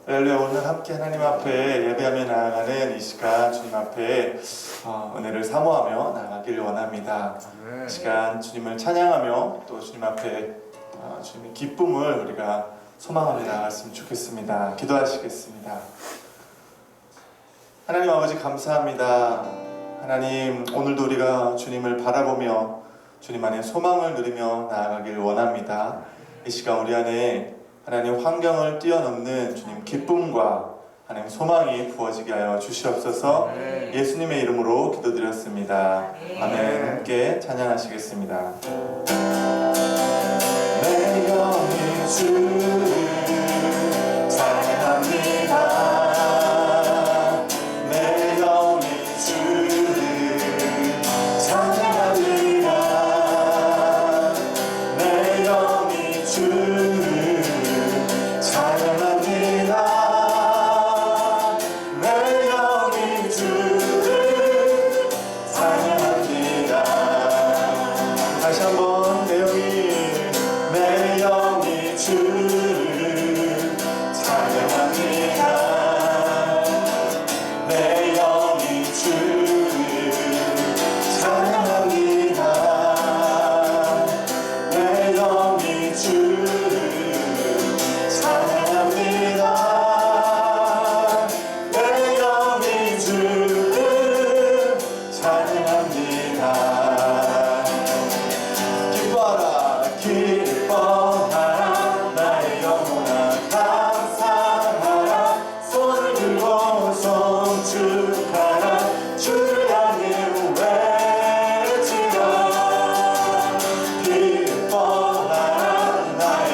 할렐루야. 오늘 함께 하나님 앞에 예배하며 나아가는 이 시간 주님 앞에 은혜를 사모하며 나아가기를 원합니다. 이 시간 주님을 찬양하며 또 주님 앞에 주님의 기쁨을 우리가 소망하며 나아갔으면 좋겠습니다. 기도하시겠습니다. 하나님 아버지 감사합니다. 하나님, 오늘도 우리가 주님을 바라보며 주님 안에 소망을 누리며 나아가기를 원합니다. 이 시간 우리 안에 하나님 환경을 뛰어넘는 주님 기쁨과 하나님 소망이 부어지게 하여 주시옵소서. 예수님의 이름으로 기도드렸습니다. 아멘. 함께 찬양하시겠습니다. 내 영이 주를 찬양합니다. 내 영이 주를 찬양합니다. 내 영이 주를 다시 한번 내 영이 주를 찬양합니다. 내 영이 주를 찬양합니다. 내 영이 주를 찬양합니다. 내 영이 주를 찬양합니다. 기뻐하라 나의 영혼아 감사하라 손을 들고 송축하라 주를 향해 외치라 기뻐하라 나의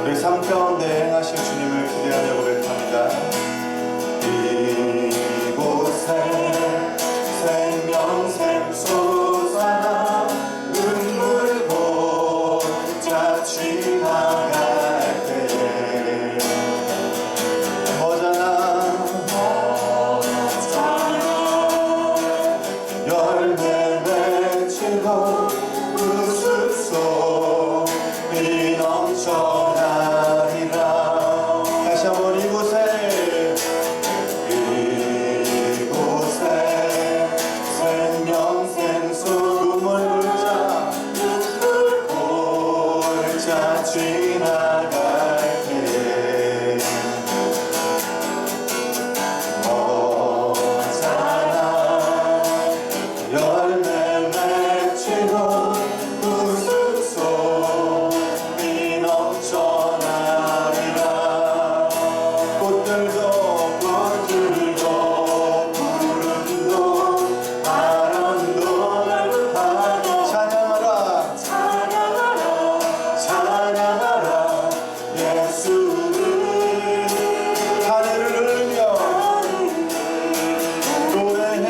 우리 삶 가운데 행하실 주님을 기대하며 고백합니다. 이곳에 생명 샘솟아 눈물 보자 지나갈 때에 머잖아 열매 맺히고 웃음소리 넘쳐나리라. 다시 한번 이곳에 생명 샘솟 눈물 볼자 지나갈 때에 머잖아 열매 맺히고 웃음소리 넘쳐나리라. 꽃들도 구름도 바람도 넓은 바다 찬양하라 찬양하라 예수를 하늘을 울며 노래해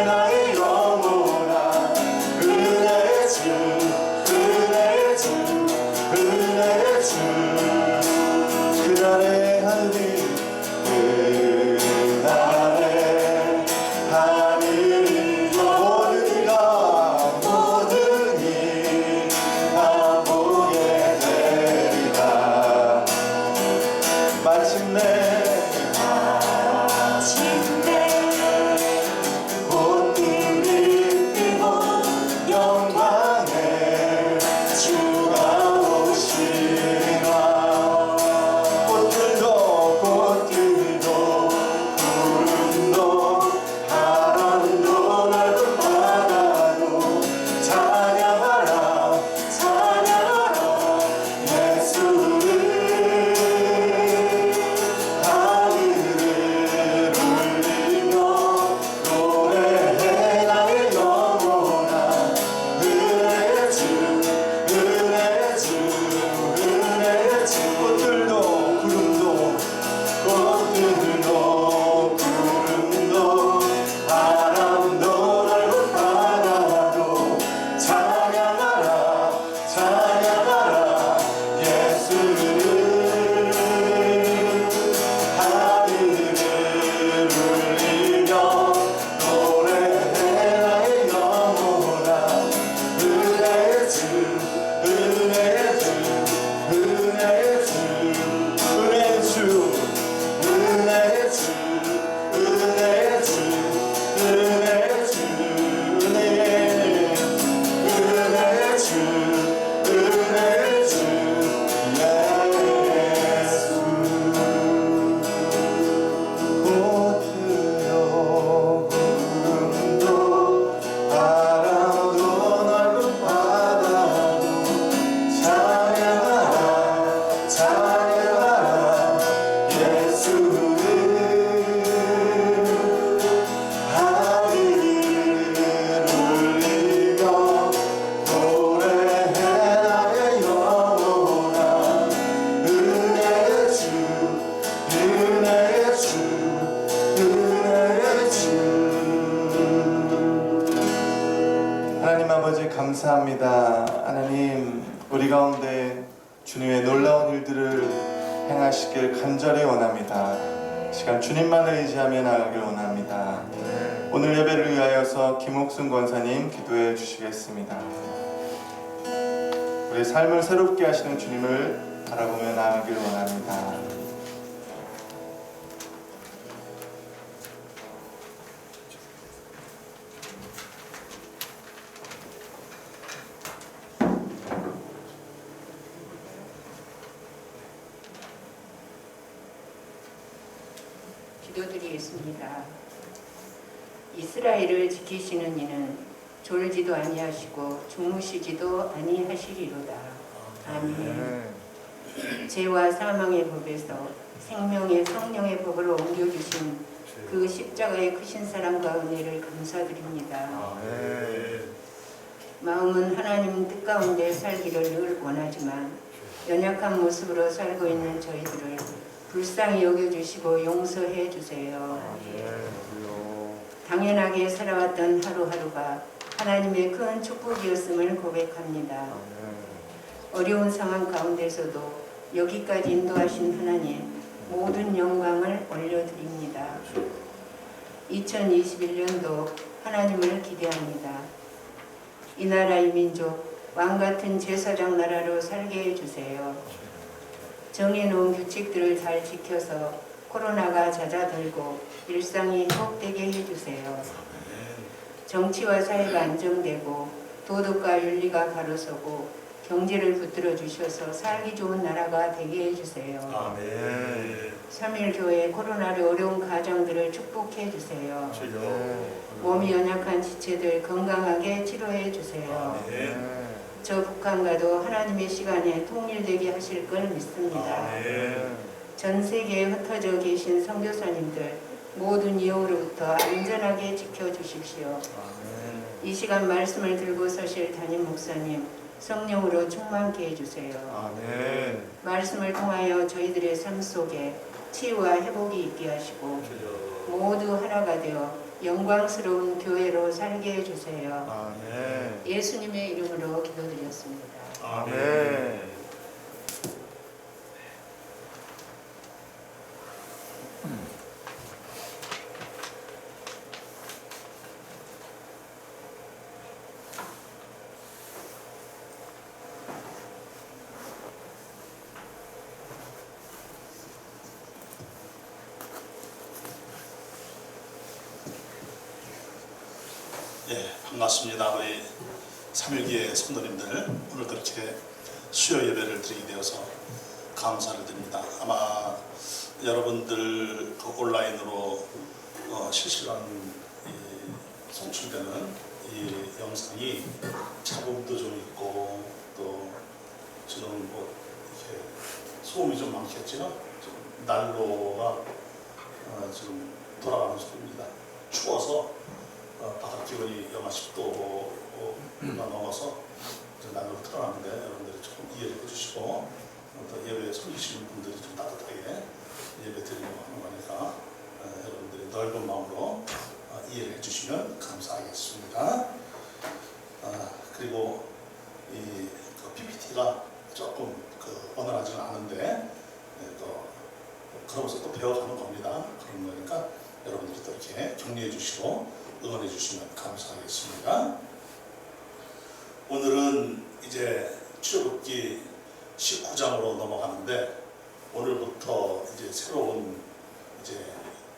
나의 영혼아 은혜의 주 그날의 하늘이 모든 이가 보게 되리라. 마침내 꽃들이 피고 영광의 주가 오시리라. 꽃들도 구름도 바람도 넓은 바다도 찬양하라 예수를 하늘을 울리며 노래해 나의 영혼아 은혜의 주 꽃들도 구름도 바람도 넓은 바다도 찬양하라 예수를 하늘을 울리며 노래해 나의 영혼아 은혜의 주 하나님 아버지 감사합니다. 하나님 우리 가운데 주님의 놀라운 일들을 행하시길 간절히 원합니다. 시간 주님만을 의지하며 나아가길 원합니다. 오늘 예배를 위하여서 김옥순 권사님 기도해 주시겠습니다. 우리의 삶을 새롭게 하시는 주님을 바라보며 나아가길 원합니다. 기도드리겠습니다. 이스라엘을 지키시는 이는 졸지도 아니하시고 주무시지도 아니하시리로다. 아멘. 죄와 사망의 법에서 생명의 성령의 법으로 옮겨주신 그 십자가의 크신 사랑과 은혜를 감사드립니다. 아멘. 마음은 하나님 뜻 가운데 살기를 늘 원하지만 연약한 모습으로 살고 있는 저희들을 불쌍히 여겨주시고 용서해 주세요. 당연하게 살아왔던 하루하루가 하나님의 큰 축복이었음을 고백합니다. 어려운 상황 가운데서도 여기까지 인도하신 하나님 모든 영광을 올려드립니다. 2021년도 하나님을 기대합니다. 이 나라 이 민족 왕같은 제사장 나라로 살게 해주세요. 정해놓은 규칙들을 잘 지켜서 코로나가 잦아들고 일상이 회복되게 해주세요. 정치와 사회가 안정되고 도덕과 윤리가 바로서고 경제를 붙들어 주셔서 살기 좋은 나라가 되게 해주세요. 아멘. 3일 교회 코로나로 어려운 가정들을 축복해 주세요. 몸이 연약한 지체들 건강하게 치료해 주세요. 아멘. 저 북한과도 하나님의 시간에 통일되게 하실 걸 믿습니다. 아멘. 전 세계에 흩어져 계신 선교사님들 모든 위험으로부터 안전하게 지켜주십시오. 이 시간 말씀을 들고 서실 담임 목사님 성령으로 충만케 해주세요. 아멘. 말씀을 통하여 저희들의 삶 속에 치유와 회복이 있게 하시고 모두 하나가 되어 영광스러운 교회로 살게 해주세요. 아멘. 예수님의 이름으로 기도드렸습니다. 아멘. 예, 반갑습니다. 우리 3일기의 성도님들, 오늘도 이렇게 수요 예배를 드리게 되어서 감사를 드립니다. 아마 여러분들 그 온라인으로 실시간 송출되는 이 영상이 잡음도 좀 있고 또 지금 뭐 이렇게 소음이 좀 많겠죠. 좀 난로가 지금 돌아가는 소리입니다. 추워서 바깥 기온이 영하 10도가 넘어서 난로를 틀어놨는데 여러분들이 조금 이해를 해주시고 또 예배에 섬기시는 분들이 좀 따뜻하게 예배 드리려고 하는 거니까 여러분들이 넓은 마음으로 이해를 해주시면 감사하겠습니다. 그리고 이 PPT가 조금 원활하지는 않은데 또 그러면서 또 배워가는 겁니다. 그런 거니까 여러분들이 또 이렇게 격려해 주시고 응원해 주시면 감사하겠습니다. 오늘은 이제 출애굽기 19장으로 넘어가는데 오늘부터 이제 새로운 이제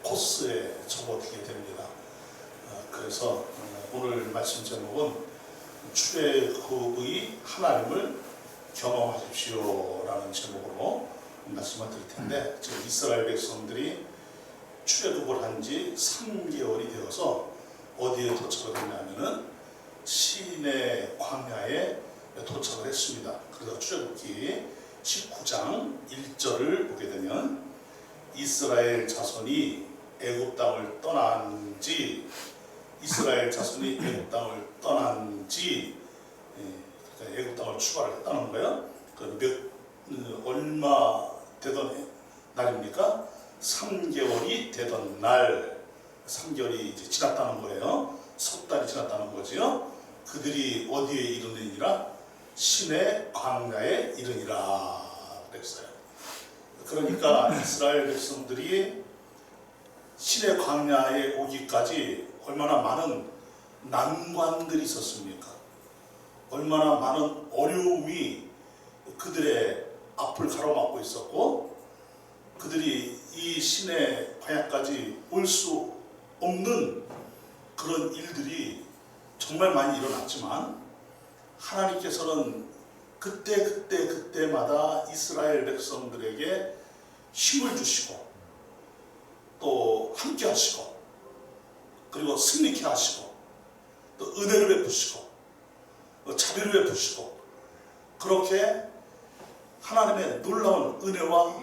코스에 접어들게 됩니다. 그래서 오늘 말씀 제목은 출애굽의 하나님을 경험하십시오라는 제목으로 말씀을 드릴 텐데 지금 이스라엘 백성들이 출애굽을 한 지 3개월이 되어서 어디에 도착을 했냐면은 시내 광야에 도착을 했습니다. 그래서 출애굽기 19장 1절을 보게 되면 이스라엘 자손이 애굽 땅을 떠난 지 그러니까 애굽 땅을 출발을 했다는 거예요. 얼마 되던 날입니까? 3개월이 되던 날, 3개월이 이제 지났다는 거예요. 석 달이 지났다는 거지요. 그들이 어디에 이르느니라? 시내 광야에 이르니라 그랬어요. 그러니까 이스라엘 백성들이 시내 광야에 오기까지 얼마나 많은 난관들이 있었습니까? 얼마나 많은 어려움이 그들의 앞을 가로막고 있었고 그들이 이 시내 광야까지 올 수 없는 그런 일들이 정말 많이 일어났지만 하나님께서는 그때마다 이스라엘 백성들에게 힘을 주시고 또 함께 하시고 그리고 승리케 하시고 또 은혜를 베푸시고 또 자비를 베푸시고 그렇게 하나님의 놀라운 은혜와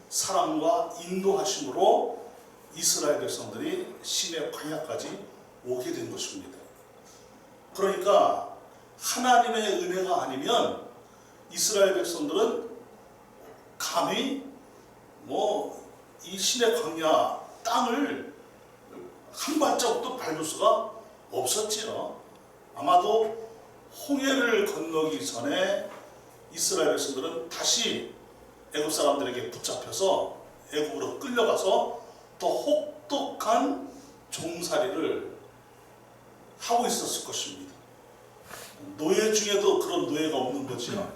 사랑과 인도하심으로 이스라엘 백성들이 시내 광야까지 오게 된 것입니다. 그러니까 하나님의 은혜가 아니면 이스라엘 백성들은 감히 이 시내 광야 땅을 한 발자국도 밟을 수가 없었지요. 아마도 홍해를 건너기 전에 이스라엘 백성들은 다시 애굽 사람들에게 붙잡혀서 애굽으로 끌려가서 더 혹독한 종살이를 하고 있었을 것입니다. 노예 중에도 그런 노예가 없는 거지요.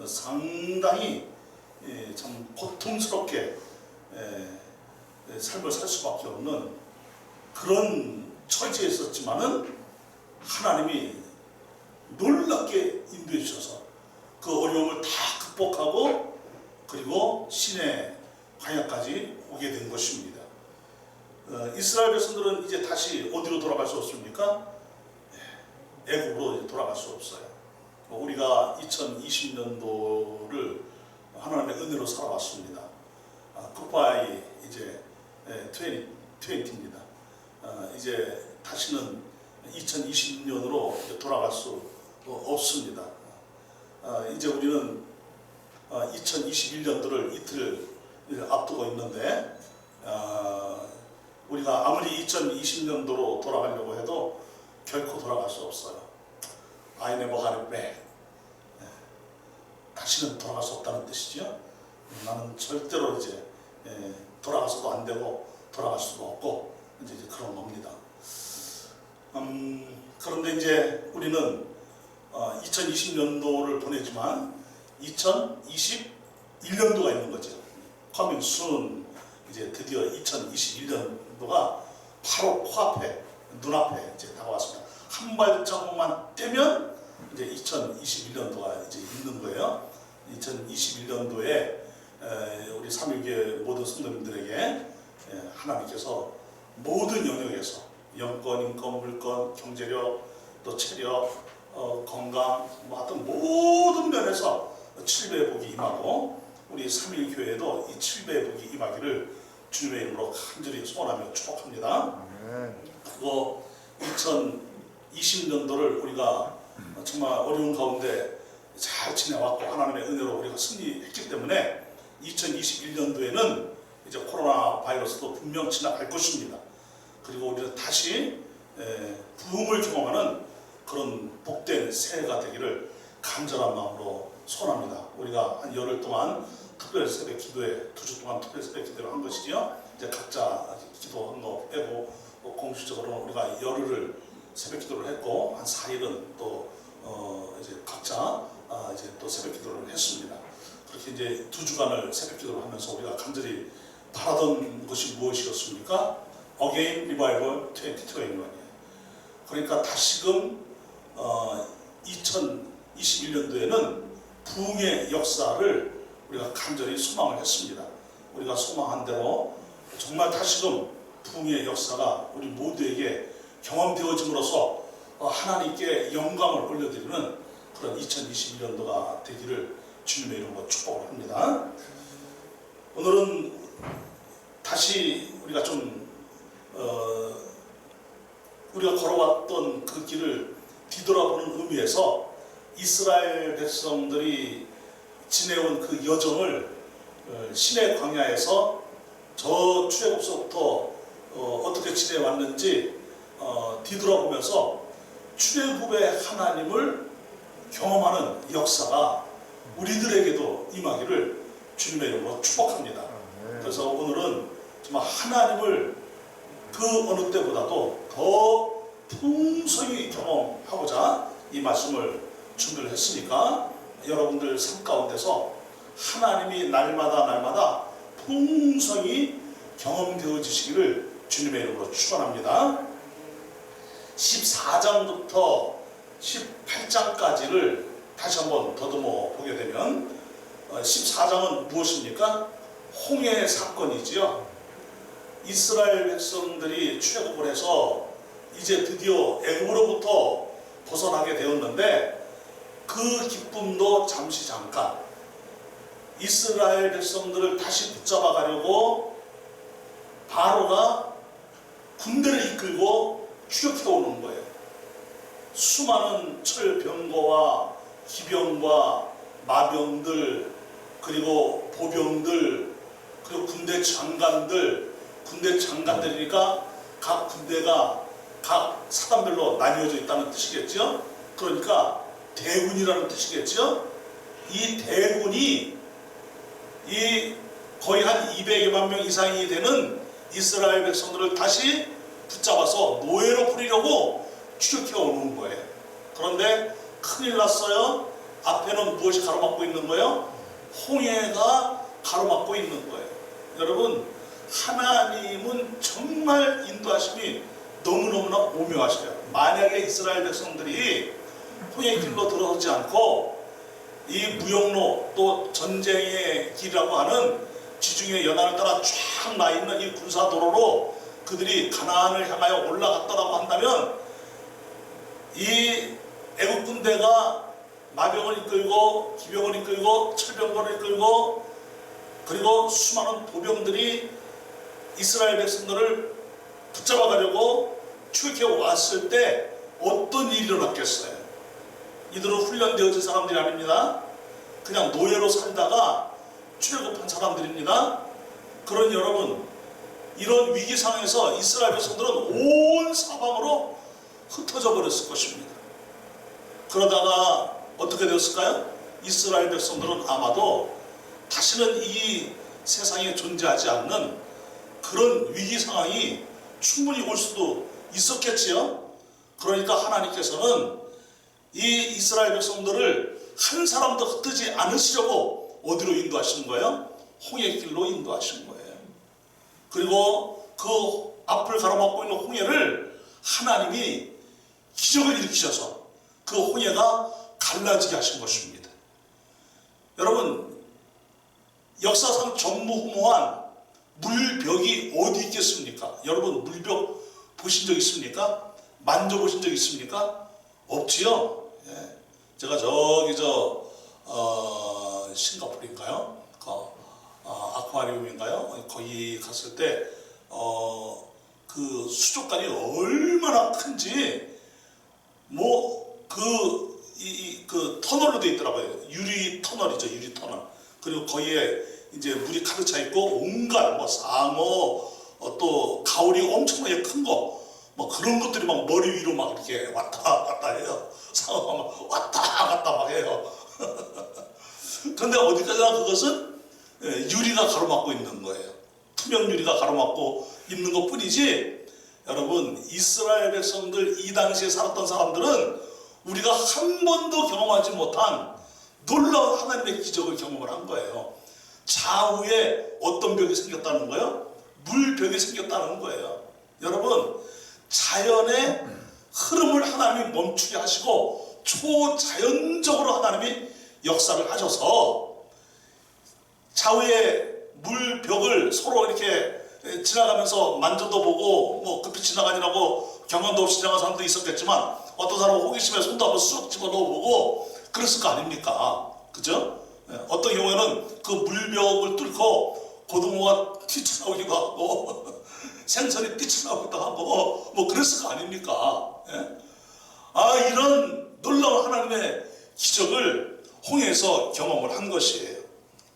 상당히 참 고통스럽게 삶을 살 수밖에 없는 그런 처지에 있었지만은 하나님이 놀랍게 인도해 주셔서 그 어려움을 다 극복하고 그리고 신의 광야까지 오게 된 것입니다. 이스라엘 백성들은 이제 다시 어디로 돌아갈 수 없습니까? 애굽으로 돌아갈 수 없어요. 우리가 2020년도를 하나님의 은혜로 살아왔습니다. 굿바이 이제 2020입니다. 이제 다시는 2020년으로 돌아갈 수 없습니다. 이제 우리는 2021년도를 이틀 앞두고 있는데 우리가 아무리 2020년도로 돌아가려고 해도 결코 돌아갈 수 없어요. I never had it back. 다시는 돌아갈 수 없다는 뜻이죠. 나는 절대로 이제 돌아가서도 안 되고 돌아갈 수도 없고 이제 그런 겁니다. 그런데 이제 우리는 2020년도를 보내지만 2021년도가 있는 거죠. Coming soon. 이제 드디어 2021년도가 바로 코앞에 눈앞에 이제 다가왔습니다. 한 발자국만 떼면 이제 2021년도가 이제 있는 거예요. 2021년도에 우리 삼위교회 모든 성도님들에게 하나님께서 모든 영역에서 영권, 인권, 물권, 경제력, 또 체력, 건강, 하여튼 모든 면에서 7배의 복이 임하고 우리 삼위교회도 이 7배의 복이 임하기를 주님의 이름으로 간절히 소원하며 축복합니다. 그리고 2020년도를 우리가 정말 어려운 가운데 잘 지내왔고 하나님의 은혜로 우리가 승리했기 때문에 2021년도에는 이제 코로나 바이러스도 분명 지나갈 것입니다. 그리고 우리는 다시 부흥을 경험하는 그런 복된 새해가 되기를 간절한 마음으로 소원합니다. 우리가 한 열흘 동안 특별 새벽 기도회 2주 동안 특별 새벽 기도를 한 것이죠. 이제 각자 기도한 거 빼고 공식적으로 우리가 열흘을 새벽 기도를 했고 한 4일은 또 이제 각자 이제 또 새벽 기도를 했습니다. 그렇게 이제 2주간을 새벽 기도를 하면서 우리가 간절히 바라던 것이 무엇이었습니까? Again Revival 2021이에요. 그러니까 다시금 2021년도에는 부흥의 역사를 우리가 간절히 소망을 했습니다. 우리가 소망한 대로 정말 다시금 부흥의 역사가 우리 모두에게 경험되어짐으로써 하나님께 영광을 올려드리는 그런 2021년도가 되기를 주님의 이름으로 축복을 합니다. 오늘은 다시 우리가 좀 우리가 걸어왔던 그 길을 뒤돌아보는 의미에서 이스라엘 백성들이 지내온 그 여정을 시내 광야에서 저 출애굽서부터 어떻게 지내왔는지 뒤돌아보면서 출애굽의 하나님을 경험하는 역사가 우리들에게도 임하기를 주님의 이름으로 축복합니다. 그래서 오늘은 정말 하나님을 그 어느 때보다도 더 풍성히 경험하고자 이 말씀을 준비를 했으니까 여러분들 삶 가운데서 하나님이 날마다 풍성히 경험되어지시기를 주님의 이름으로 축원합니다. 14장부터 18장까지를 다시 한번 더듬어 보게 되면 14장은 무엇입니까? 홍해 사건이지요. 이스라엘 백성들이 출애굽을 해서 이제 드디어 애굽으로부터 벗어나게 되었는데 그 기쁨도 잠시 잠깐 이스라엘 백성들을 다시 붙잡아 가려고 바로가 군대를 이끌고 추격해 오는 거예요. 수많은 철병거와 기병과 마병들, 그리고 보병들, 그리고 군대 장관들이니까 각 군대가 각 사단별로 나뉘어져 있다는 뜻이겠죠. 그러니까 대군이라는 뜻이겠죠. 이 대군이 이 거의 한 200여만 명 이상이 되는 이스라엘 백성들을 다시 붙잡아서 노예로 부리려고 추격해 오는 거예요. 그런데 큰일 났어요. 앞에는 무엇이 가로막고 있는 거예요? 홍해가 가로막고 있는 거예요. 여러분, 하나님은 정말 인도하심이 너무너무나 오묘하시죠. 만약에 이스라엘 백성들이 홍해 길로 들어오지 않고 이 무역로 또 전쟁의 길이라고 하는 지중해 연안을 따라 쫙 나 있는 이 군사도로로 그들이 가나안을 향하여 올라갔다라고 한다면 이 애국 군대가 마병을 이끌고 기병을 이끌고 철병거를 이끌고 그리고 수많은 보병들이 이스라엘 백성들을 붙잡아 가려고 추격해 왔을 때 어떤 일이 일어났겠어요? 이들은 훈련되어진 사람들이 아닙니다. 그냥 노예로 살다가 출애굽한 사람들입니다. 그런 여러분, 이런 위기 상황에서 이스라엘 백성들은 온 사방으로 흩어져 버렸을 것입니다. 그러다가 어떻게 되었을까요? 이스라엘 백성들은 아마도 다시는 이 세상에 존재하지 않는 그런 위기 상황이 충분히 올 수도 있었겠지요. 그러니까 하나님께서는 이 이스라엘 백성들을 한 사람도 흩뜨지 않으시려고 어디로 인도하시는 거예요? 홍해 길로 인도하신 거예요. 그리고 그 앞을 가로막고 있는 홍해를 하나님이 기적을 일으키셔서 그 홍해가 갈라지게 하신 것입니다. 여러분, 역사상 전무후무한 물벽이 어디 있겠습니까? 여러분, 물벽 보신 적 있습니까? 만져보신 적 있습니까? 없지요? 예. 제가 저기 싱가포르인가요? 아쿠아리움인가요? 거기 갔을 때 그 수족관이 얼마나 큰지 그 터널로 되어 있더라고요. 유리 터널이죠, 유리 터널. 그리고 거기에 이제 물이 가득 차 있고 온갖 상어, 또 가오리 엄청나게 큰 거, 그런 것들이 막 머리 위로 막 이렇게 왔다 갔다 해요. 상어가 막 왔다 갔다 막 해요. 그런데 어디까지나 그것은 유리가 가로막고 있는 거예요. 투명 유리가 가로막고 있는 것 뿐이지, 여러분, 이스라엘 백성들 이 당시에 살았던 사람들은 우리가 한 번도 경험하지 못한 놀라운 하나님의 기적을 경험을 한 거예요. 좌우에 어떤 벽이 생겼다는 거예요? 물벽이 생겼다는 거예요. 여러분, 자연의 흐름을 하나님이 멈추게 하시고 초자연적으로 하나님이 역사를 하셔서 좌우의 물벽을 서로 이렇게 지나가면서 만져도 보고 급히 지나가느라고 경험도 없이 지나간 사람도 있었겠지만 어떤 사람은 호기심에 손도 한번 쑥 집어넣어보고 그랬을 거 아닙니까? 그죠? 어떤 경우에는 그 물벽을 뚫고 고등어가 뛰쳐나오기도 하고 생선이 뛰쳐나오기도 하고 그랬을 거 아닙니까? 이런 놀라운 하나님의 기적을 홍해에서 경험을 한 것이에요.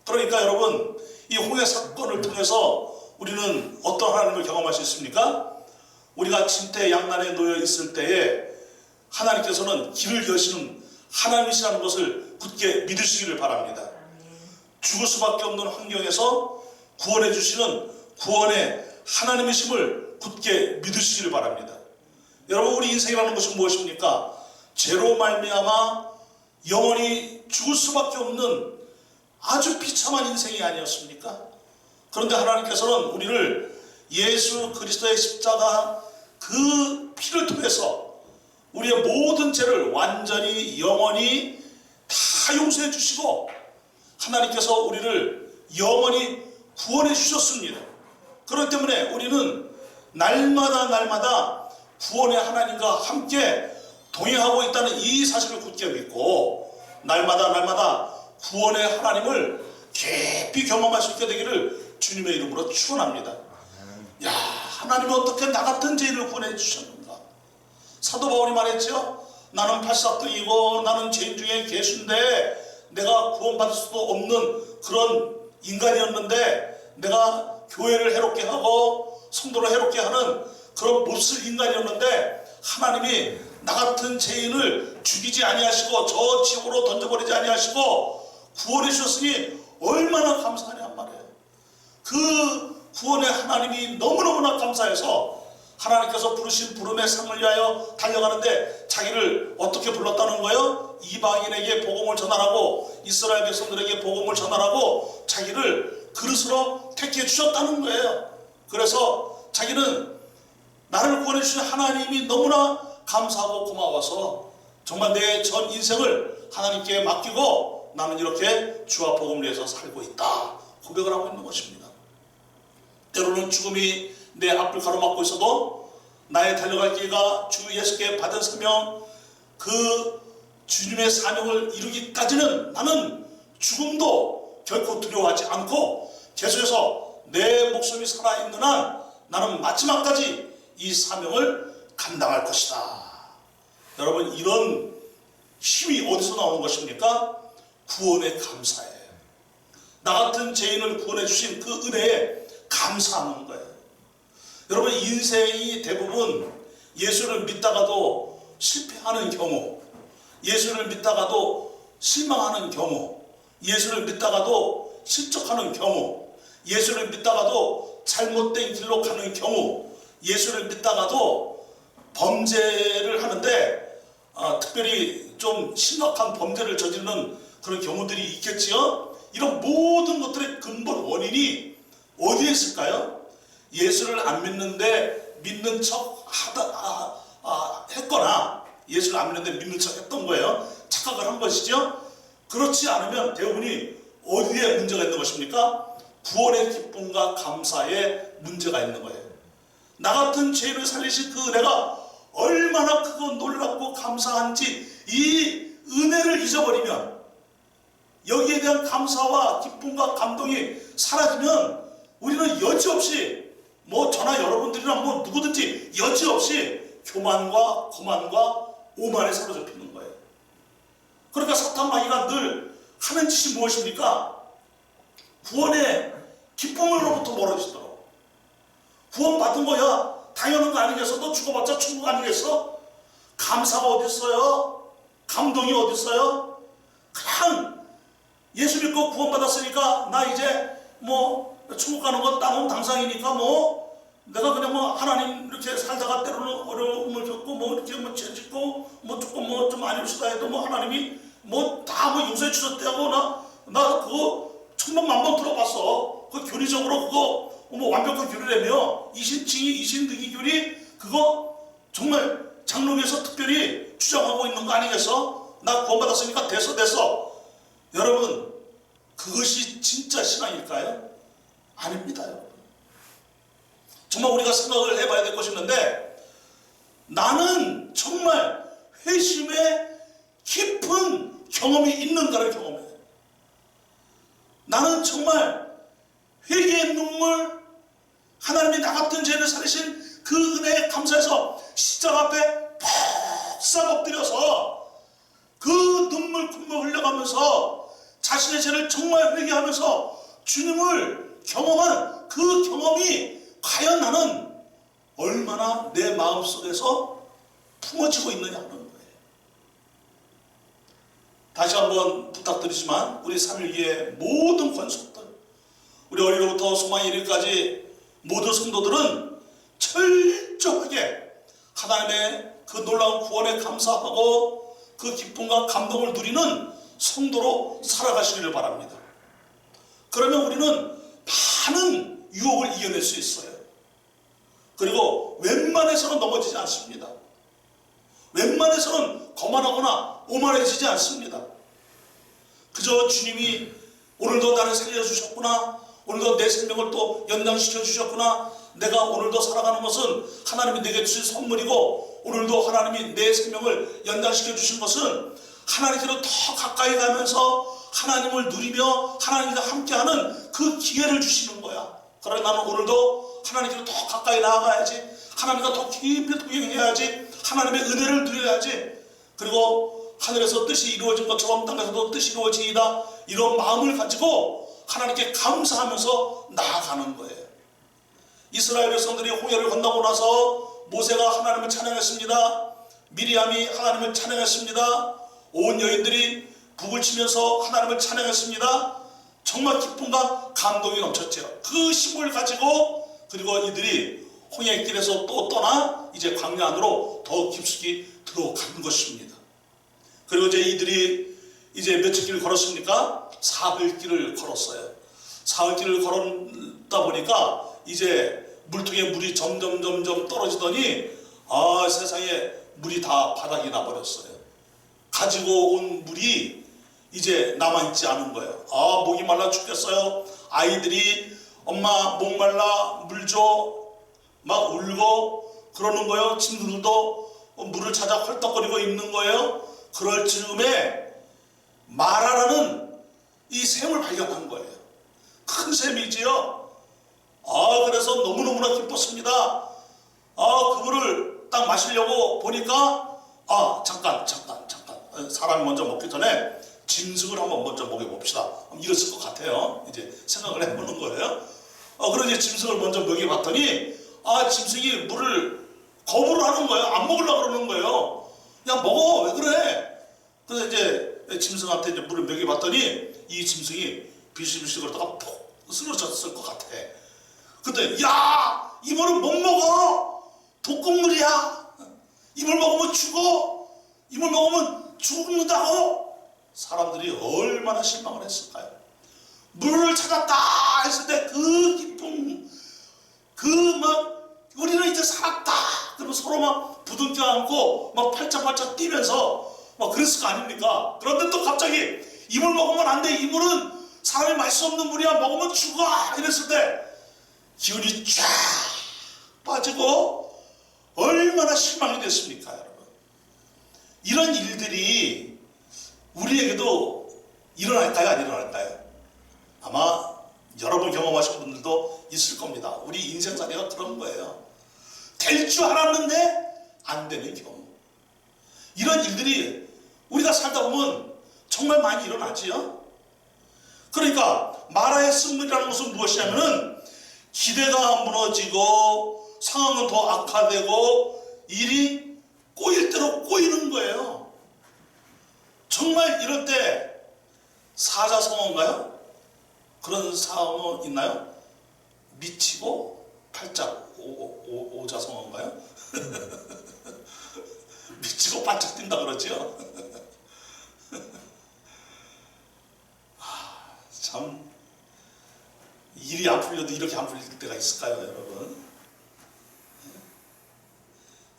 그러니까 여러분, 이 홍해 사건을 통해서 우리는 어떤 하나님을 경험할 수 있습니까? 우리가 진퇴양난에 놓여 있을 때에 하나님께서는 길을 여시는 하나님이시라는 것을 굳게 믿으시기를 바랍니다. 죽을 수밖에 없는 환경에서 구원해 주시는 구원의 하나님이심을 굳게 믿으시기를 바랍니다. 여러분, 우리 인생이라는 것은 무엇입니까? 죄로 말미암아 영원히 죽을 수밖에 없는 아주 비참한 인생이 아니었습니까? 그런데 하나님께서는 우리를 예수 그리스도의 십자가 그 피를 통해서 우리의 모든 죄를 완전히 영원히 다 용서해 주시고 하나님께서 우리를 영원히 구원해 주셨습니다. 그렇기 때문에 우리는 날마다 구원의 하나님과 함께 동행하고 있다는 이 사실을 굳게 믿고 날마다 구원의 하나님을 깊이 경험할 수 있게 되기를 주님의 이름으로 축원합니다. 하나님은 어떻게 나 같은 죄인을 구원해 주셨는가? 사도 바울이 말했죠. 나는 팔싹둥이고 나는 죄인 중에 개수인데 내가 구원받을 수도 없는 그런 인간이었는데 내가 교회를 해롭게 하고 성도를 해롭게 하는 그런 몹쓸 인간이었는데 하나님이 나 같은 죄인을 죽이지 아니하시고 저 지옥으로 던져버리지 아니하시고 구원해 주셨으니 얼마나 감사하냔 말이에요. 그 구원의 하나님이 너무너무나 감사해서 하나님께서 부르신 부름의 상을 위하여 달려가는데 자기를 어떻게 불렀다는 거예요? 이방인에게 복음을 전하라고, 이스라엘 백성들에게 복음을 전하라고 자기를 그릇으로 택해 주셨다는 거예요. 그래서 자기는 나를 구원해 주신 하나님이 너무나 감사하고 고마워서 정말 내 전 인생을 하나님께 맡기고 나는 이렇게 주와 복음을 위해서 살고 있다 고백을 하고 있는 것입니다. 때로는 죽음이 내 앞을 가로막고 있어도 나의 달려갈 길과 주 예수께 받은 사명, 그 주님의 사명을 이루기까지는 나는 죽음도 결코 두려워하지 않고 계속해서 내 목숨이 살아있는 한 나는 마지막까지 이 사명을 감당할 것이다. 여러분, 이런 힘이 어디서 나오는 것입니까? 구원의 감사예요. 나 같은 죄인을 구원해 주신 그 은혜에 감사하는 거예요. 여러분, 인생이 대부분 예수를 믿다가도 실패하는 경우, 예수를 믿다가도 실망하는 경우, 예수를 믿다가도 실족하는 경우, 예수를 믿다가도 잘못된 길로 가는 경우, 예수를 믿다가도 범죄를 하는데 특별히 좀 심각한 범죄를 저지르는 그런 경우들이 있겠지요. 이런 모든 것들의 근본 원인이 어디에 있을까요? 예수를 안 믿는데 믿는 척 했거나 예수를 안 믿는데 믿는 척 했던 거예요. 착각을 한 것이죠. 그렇지 않으면 대부분이 어디에 문제가 있는 것입니까? 구원의 기쁨과 감사에 문제가 있는 거예요. 나 같은 죄인을 살리신 그 은혜가 얼마나 크고 놀랍고 감사한지 이 은혜를 잊어버리면, 여기에 대한 감사와 기쁨과 감동이 사라지면 우리는 여지없이 저나 여러분들이나 누구든지 여지없이 교만과 거만과 오만에 사로잡히는 거예요. 그러니까 사탄 마귀가 늘 하는 짓이 무엇입니까? 구원의 기쁨으로부터 멀어지도록. 구원 받은 거야 당연한 거 아니겠어? 너 죽어봤자 천국 아니겠어? 감사가 어디 있어요? 감동이 어디 있어요? 그냥 예수 믿고 구원 받았으니까 나 이제 천국 가는 건 땅은 당상이니까 내가 그냥 하나님 이렇게 살다가 때로는 어려움을 겪고 이렇게 죄 짓고 조금 좀 아니옵시다 해도 하나님이 다 용서해 주셨다고 나 그거 천번만번 들어봤어. 그 교리적으로 그거 완벽한 교리라며 이신칭의 이신득의 교리 그거 정말 장로교에서 특별히 주장하고 있는 거 아니겠어? 나 구원받았으니까 됐어. 여러분, 그것이 진짜 신앙일까요? 아닙니다. 여러분. 정말 우리가 생각을 해봐야 될 것이 있는데, 나는 정말 회심의 깊은 경험이 있는가를 경험해요. 나는 정말 회개의 눈물, 하나님이 나 같은 죄를 살리신 그 은혜에 감사해서 십자가 앞에 푹 엎드려서 그 눈물 콧물 흘려가면서 자신의 죄를 정말 회개하면서 주님을 경험한 그 경험이 과연 나는 얼마나 내 마음속에서 품어지고 있느냐 하는 거예요. 다시 한번 부탁드리지만 우리 3.1기의 모든 권속들, 우리 어리로부터 소망이 이르기까지 모든 성도들은 철저하게 하나님의 그 놀라운 구원에 감사하고 그 기쁨과 감동을 누리는 성도로 살아가시기를 바랍니다. 그러면 우리는 많은 유혹을 이겨낼 수 있어요. 그리고 웬만해서는 넘어지지 않습니다. 웬만해서는 거만하거나 오만해지지 않습니다. 그저 주님이 오늘도 나를 살려주셨구나, 오늘도 내 생명을 또 연장시켜 주셨구나, 내가 오늘도 살아가는 것은 하나님이 내게 주신 선물이고 오늘도 하나님이 내 생명을 연장시켜 주신 것은 하나님께로 더 가까이 가면서 하나님을 누리며 하나님과 함께하는 그 기회를 주시는 거야. 그러나 나는 오늘도 하나님께로 더 가까이 나아가야지, 하나님과 더 깊이 동행해야지, 하나님의 은혜를 누려야지. 그리고 하늘에서 뜻이 이루어진 것처럼 땅에서도 뜻이 이루어지이다, 이런 마음을 가지고 하나님께 감사하면서 나아가는 거예요. 이스라엘 백성들이 홍해를 건너고 나서 모세가 하나님을 찬양했습니다. 미리암이 하나님을 찬양했습니다. 온 여인들이 북을 치면서 하나님을 찬양했습니다. 정말 기쁨과 감동이 넘쳤죠. 그 힘을 가지고 그리고 이들이 홍해길에서 또 떠나 이제 광야 안으로 더 깊숙이 들어간 것입니다. 그리고 이제 이들이 이제 며칠 길을 걸었습니까? 사흘길을 걸었어요. 사흘길을 걸었다 보니까 이제 물통에 물이 점점 떨어지더니 세상에 물이 다 바닥이 나버렸어요. 가지고 온 물이 이제 남아있지 않은 거예요. 목이 말라 죽겠어요. 아이들이 엄마 목말라 물 줘 막 울고 그러는 거예요. 친구들도 물을 찾아 헐떡거리고 있는 거예요. 그럴 즈음에 마라라는 이 샘을 발견한 거예요. 큰 샘이지요. 그래서 너무너무나 기뻤습니다. 그 물을 딱 마시려고 보니까 잠깐 사람이 먼저 먹기 전에 짐승을 한번 먼저 먹여봅시다. 이랬을 것 같아요. 이제 생각을 해보는 거예요. 그래서 이제 짐승을 먼저 먹여봤더니 짐승이 물을 거부를 하는 거예요. 안 먹으려고 그러는 거예요. 야 먹어, 왜 그래? 그래서 이제 짐승한테 이제 물을 먹여봤더니 이 짐승이 비실비실 그러다가 푹 쓰러졌을 것 같아. 근데 야, 이 물은 못 먹어. 독극물이야. 이 물 먹으면 죽어. 이 물 먹으면 죽는다고. 사람들이 얼마나 실망을 했을까요? 물을 찾았다 했을 때 그 기쁨, 우리는 이제 살았다. 그러면 서로 막 부둥켜 안고 막 팔짝팔짝 뛰면서 막 그랬을 거 아닙니까? 그런데 또 갑자기 이 물 먹으면 안 돼. 이 물은 사람이 마실 수 없는 물이야. 먹으면 죽어. 이랬을 때 기운이 쫙 빠지고 얼마나 실망이 됐습니까, 여러분? 이런 일들이 우리에게도 일어날까요, 안 일어날까요? 아마 여러분 경험하신 분들도 있을 겁니다. 우리 인생살이가 그런 거예요. 될 줄 알았는데 안 되는 경우. 이런 일들이 우리가 살다 보면 정말 많이 일어나지요. 그러니까 마라의 쓴물이라는 것은 무엇이냐면은 기대가 무너지고 상황은 더 악화되고 일이 꼬일 대로 꼬이는 거예요. 정말 이럴 때 사자성어인가요? 그런 상어 있나요? 미치고 팔짝 오자성어인가요? 미치고 바짝 뛴다 그러죠. 참 일이 안 풀려도 이렇게 안 풀릴 때가 있을까요, 여러분?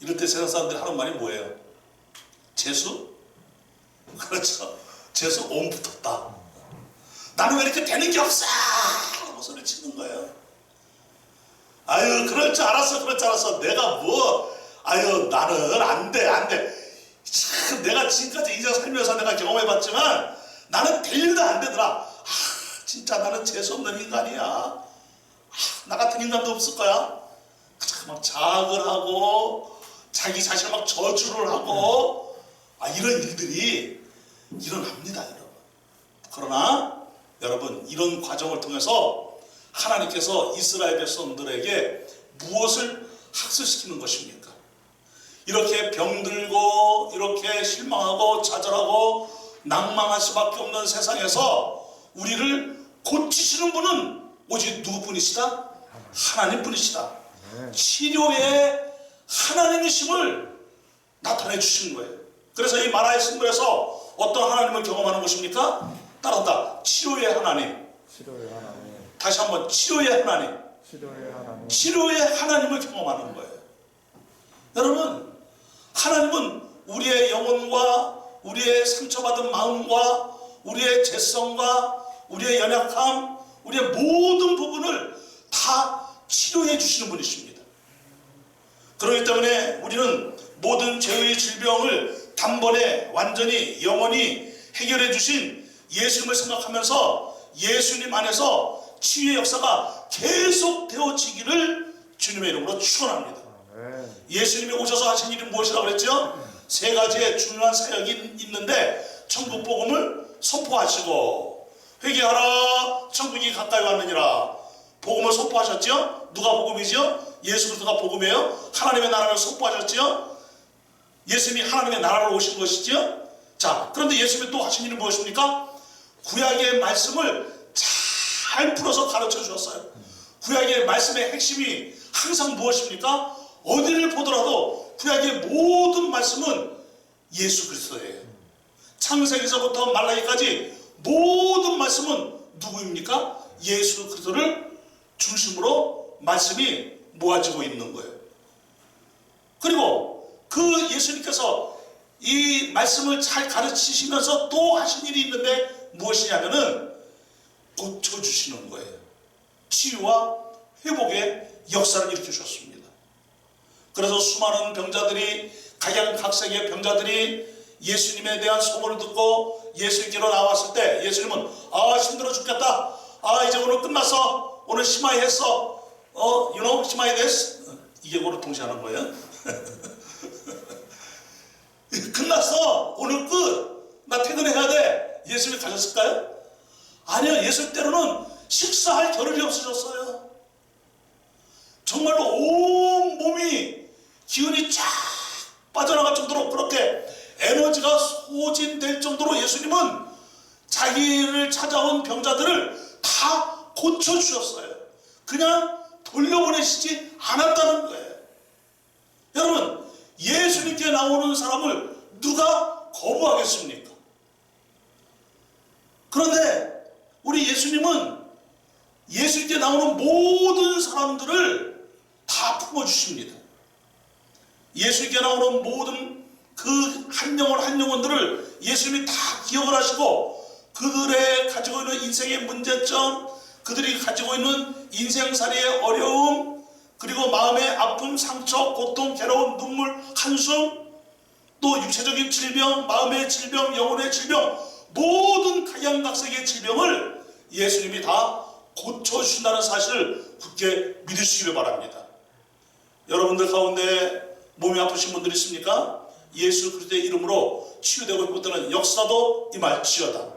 이럴 때 세상 사람들이 하는 말이 뭐예요? 재수? 그렇죠. 재수 온 붙었다. 나는 왜 이렇게 되는 게 없어? 하고 소리 치는 거예요. 아유, 그럴 줄 알았어. 내가 나는 안 돼. 참, 내가 지금까지 인생 살면서 내가 경험해봤지만 나는 될 일도 안 되더라. 진짜 나는 재수없는 인간이야. 나 같은 인간도 없을 거야. 막 자학을 하고 자기 자신을 막 저주를 하고 이런 일들이 일어납니다, 여러분. 그러나 여러분, 이런 과정을 통해서 하나님께서 이스라엘 백성들에게 무엇을 학습시키는 것입니까? 이렇게 병들고 이렇게 실망하고 좌절하고 낭망할 수밖에 없는 세상에서 우리를 고치시는 분은 오직 누구뿐이시다? 하나님뿐이시다. 치료의 하나님이심을 나타내 주시는 거예요. 그래서 이 마라의 쓴물에서 어떤 하나님을 경험하는 것입니까? 따라한다. 치료의 하나님. 다시 한번 치료의 하나님. 치료의 하나님을 경험하는 거예요. 여러분, 하나님은 우리의 영혼과 우리의 상처받은 마음과 우리의 죄성과 우리의 연약함, 우리의 모든 부분을 다 치료해 주시는 분이십니다. 그렇기 때문에 우리는 모든 죄의 질병을 단번에 완전히 영원히 해결해 주신 예수님을 생각하면서 예수님 안에서 치유의 역사가 계속 되어지기를 주님의 이름으로 축원합니다. 예수님이 오셔서 하신 일이 무엇이라고 그랬죠? 세 가지의 중요한 사역이 있는데 천국 복음을 선포하시고 회개하라 천국이 가까이 왔느니라 복음을 선포하셨죠? 누가 복음이죠? 예수 그리스도가 복음이에요. 하나님의 나라를 선포하셨죠? 예수님이 하나님의 나라로 오신 것이죠. 자, 그런데 예수님이 또 하신 일이 무엇입니까? 구약의 말씀을 잘 풀어서 가르쳐 주셨어요. 구약의 말씀의 핵심이 항상 무엇입니까? 어디를 보더라도 구약의 모든 말씀은 예수 그리스도예요. 창세기서부터 말라기까지 모든 말씀은 누구입니까? 예수 그리스도를 중심으로 말씀이 모아지고 있는 거예요. 그리고 그 예수님께서 이 말씀을 잘 가르치시면서 또 하신 일이 있는데 무엇이냐면은 고쳐주시는 거예요. 치유와 회복의 역사를 일으키셨습니다. 그래서 수많은 병자들이 각양각색의 병자들이 예수님에 대한 소문을 듣고 예수님께로 나왔을 때 예수님은 힘들어 죽겠다. 이제 오늘 끝났어. 오늘 시마이 했어. 시마이 됐어. 이게 오늘 동시하는 거예요. 끝났어. 오늘 끝. 나 퇴근해야 돼. 예수님이 가셨을까요? 아니요. 예수 때로는 식사할 겨를이 없으셨어요. 정말로 온 몸이 기운이 쫙 빠져나갈 정도로 그렇게 에너지가 소진될 정도로 예수님은 자기를 찾아온 병자들을 다 고쳐주셨어요. 그냥 돌려보내시지 않았다는 거예요. 여러분, 예수님께 나오는 사람을 누가 거부하겠습니까? 그런데 우리 예수님은 예수님께 나오는 모든 사람들을 다 품어주십니다. 예수님께 나오는 모든 그 한 영혼 한 영혼들을 예수님이 다 기억을 하시고 그들의 가지고 있는 인생의 문제점, 그들이 가지고 있는 인생살이의 어려움, 그리고 마음의 아픔, 상처, 고통, 괴로움, 눈물, 한숨, 또 육체적인 질병, 마음의 질병, 영혼의 질병, 모든 각양각색의 질병을 예수님이 다 고쳐주신다는 사실을 굳게 믿으시기를 바랍니다. 여러분들 가운데 몸이 아프신 분들 있습니까? 예수 그리스도의 이름으로 치유되고 있다는 역사도 임할지어다.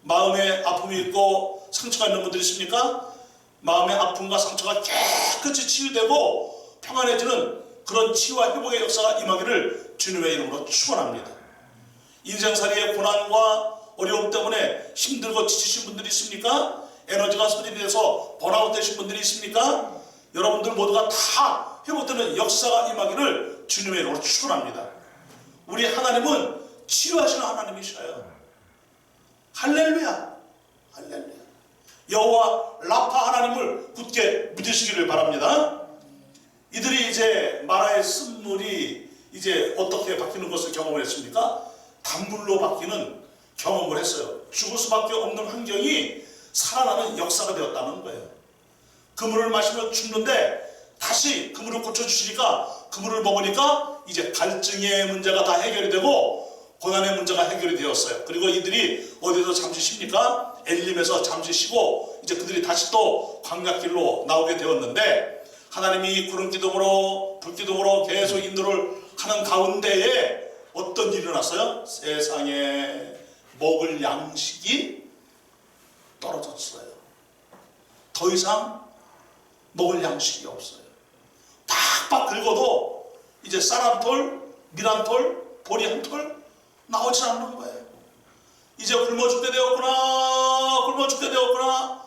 마음에 아픔이 있고 상처가 있는 분들 있습니까? 마음의 아픔과 상처가 깨끗이 치유되고 평안해지는 그런 치유와 회복의 역사가 임하기를 주님의 이름으로 축원합니다. 인생살이의 고난과 어려움 때문에 힘들고 지치신 분들이 있습니까? 에너지가 소진이 돼서 번아웃 되신 분들이 있습니까? 여러분들 모두가 다 회복되는 역사가 임하기를 주님의 이름으로 축원합니다. 우리 하나님은 치유하시는 하나님이셔요. 할렐루야, 할렐루야. 여호와 라파 하나님을 굳게 믿으시기를 바랍니다. 이들이 이제 마라의 쓴물이 이제 어떻게 바뀌는 것을 경험을 했습니까? 단물로 바뀌는 경험을 했어요. 죽을 수밖에 없는 환경이 살아나는 역사가 되었다는 거예요. 그 물을 마시면 죽는데 다시 그 물을 고쳐주시니까 그 물을 먹으니까 이제 갈증의 문제가 다 해결이 되고 고난의 문제가 해결이 되었어요. 그리고 이들이 어디서 잠시 쉽니까? 엘림에서 잠시 쉬고 이제 그들이 다시 또 광야길로 나오게 되었는데 하나님이 구름 기둥으로 불 기둥으로 계속 인도를 하는 가운데에 어떤 일이 일어났어요? 세상에 먹을 양식이 떨어졌어요. 더 이상 먹을 양식이 없어요. 팍팍 긁어도 이제 쌀 한 톨, 밀 한 톨, 보리 한 톨 나오지 않는 거예요. 이제 굶어 죽게 되었구나, 굶어 죽게 되었구나.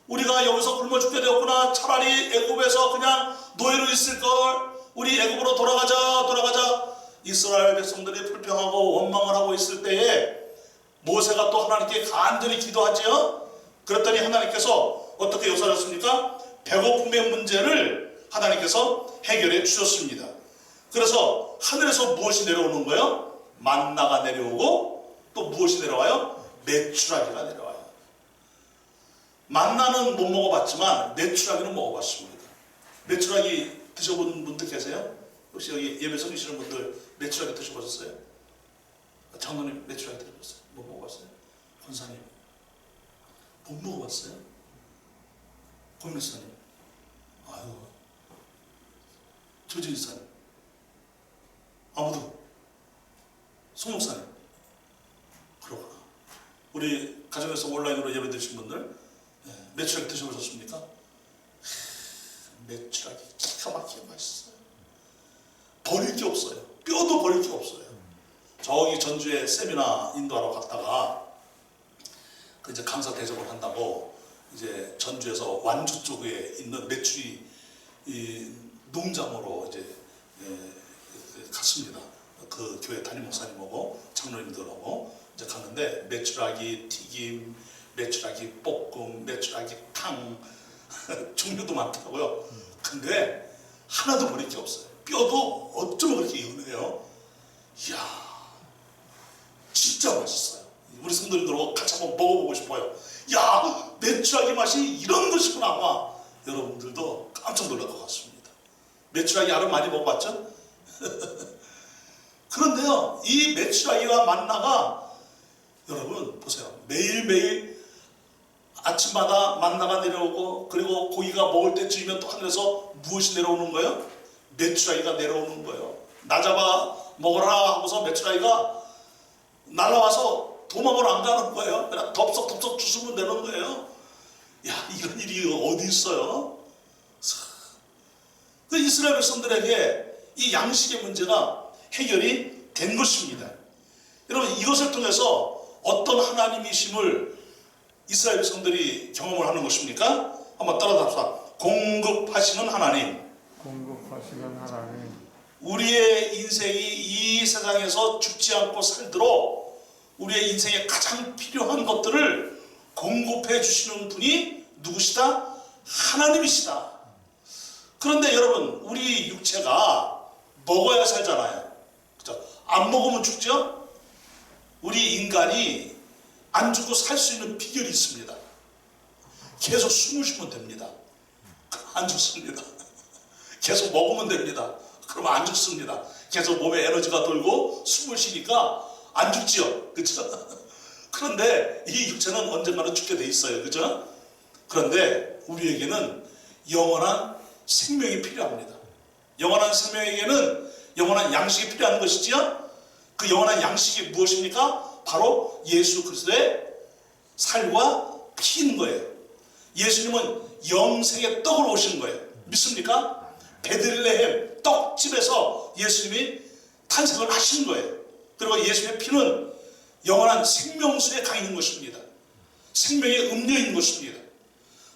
우리가 여기서 굶어 죽게 되었구나. 차라리 애굽에서 그냥 노예로 있을 걸. 우리 애굽으로 돌아가자. 이스라엘 백성들이 불평하고 원망을 하고 있을 때에 모세가 또 하나님께 간절히 기도하지요. 그랬더니 하나님께서 어떻게 역사하셨습니까? 배고픔의 문제를 하나님께서 해결해 주셨습니다. 그래서 하늘에서 무엇이 내려오는 거예요? 만나가 내려오고 또 무엇이 내려와요? 메추라기가 내려와요. 만나는 못 먹어봤지만 메추라기는 먹어봤습니다. 메추라기 드셔본 분들 계세요? 혹시 여기 예배 섬기시는 분들 메추라기 드셔보셨어요? 장로님 메추라기 드셔보셨어요? 못 먹어봤어요? 권사님 못 먹어봤어요? 권미사님 조진사님 아무도 송 목사님, 그러구나. 우리 가정에서 온라인으로 예배 드신 분들 메추라기 드셔보셨습니까? 메추라기 기가 막히게 맛있어요. 버릴 게 없어요. 뼈도 버릴 게 없어요. 저기 전주에 세미나 인도하러 갔다가 그 이제 강사 대접을 한다고 이제 전주에서 완주 쪽에 있는 메추리 이 농장으로 이제 갔습니다. 그 교회 담임 목사님하고 장로님들하고 이제 갔는데 메추라기 튀김, 메추라기 볶음, 메추라기 탕 종류도 많더라고요. 근데 하나도 버릴 게 없어요. 뼈도 어쩌면 그렇게 은혜요. 이야, 진짜 맛있어요. 우리 성도님들하고 같이 한번 먹어보고 싶어요. 야, 메추라기 맛이 이런 것이구나. 아마 여러분들도 깜짝 놀랄 것 같습니다. 메추라기 알은 많이 먹어봤죠? 그런데요, 이 메추라기와 만나가 여러분 보세요. 매일매일 아침마다 만나가 내려오고, 그리고 고기가 먹을 때쯤이면 또 하늘에서 무엇이 내려오는 거예요? 메추라기가 내려오는 거예요. 나 잡아 먹어라 하고서 메추라기가 날아와서 도망을 안 가는 거예요. 그냥 덥석덥석 주스면 되는 거예요. 야, 이런 일이 어디 있어요? 그 이스라엘 백성들에게 이 양식의 문제가 해결이 된 것입니다. 여러분, 이것을 통해서 어떤 하나님이심을 이스라엘 백성들이 경험을 하는 것입니까? 한번 따라합시다. 공급하시는 하나님. 공급하시는 하나님. 우리의 인생이 이 세상에서 죽지 않고 살도록 우리의 인생에 가장 필요한 것들을 공급해 주시는 분이 누구시다? 하나님이시다. 그런데 여러분, 우리 육체가 먹어야 살잖아요. 그죠? 안 먹으면 죽죠? 우리 인간이 안 죽고 살 수 있는 비결이 있습니다. 계속 숨을 쉬면 됩니다. 안 죽습니다. 계속 먹으면 됩니다. 그러면 안 죽습니다. 계속 몸에 에너지가 돌고 숨을 쉬니까 안 죽지요. 그렇죠? 그런데 이 육체는 언젠가는 죽게 돼 있어요. 그렇죠? 그런데 우리에게는 영원한 생명이 필요합니다. 영원한 생명에게는 영원한 양식이 필요한 것이지요. 그 영원한 양식이 무엇입니까? 바로 예수 그리스도의 살과 피인 거예요. 예수님은 영생의 떡으로 오신 거예요. 믿습니까? 베들레헴 떡집에서 예수님이 탄생을 하신 거예요. 그리고 예수님의 피는 영원한 생명수에 가 있는 것입니다. 생명의 음료인 것입니다.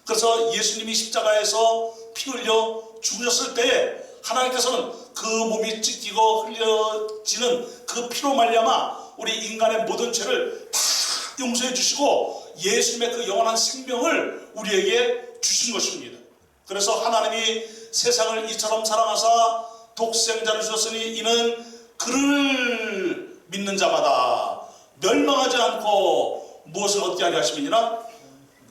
그래서 예수님이 십자가에서 피 흘려 죽으셨을 때 하나님께서는 그 몸이 찢기고 흘려지는 그 피로 말미암아 우리 인간의 모든 죄를 다 용서해 주시고 예수님의 그 영원한 생명을 우리에게 주신 것입니다. 그래서 하나님이 세상을 이처럼 사랑하사 독생자를 주셨으니 이는 그를 믿는 자마다 멸망하지 않고 무엇을 얻게 하려 하심이니라?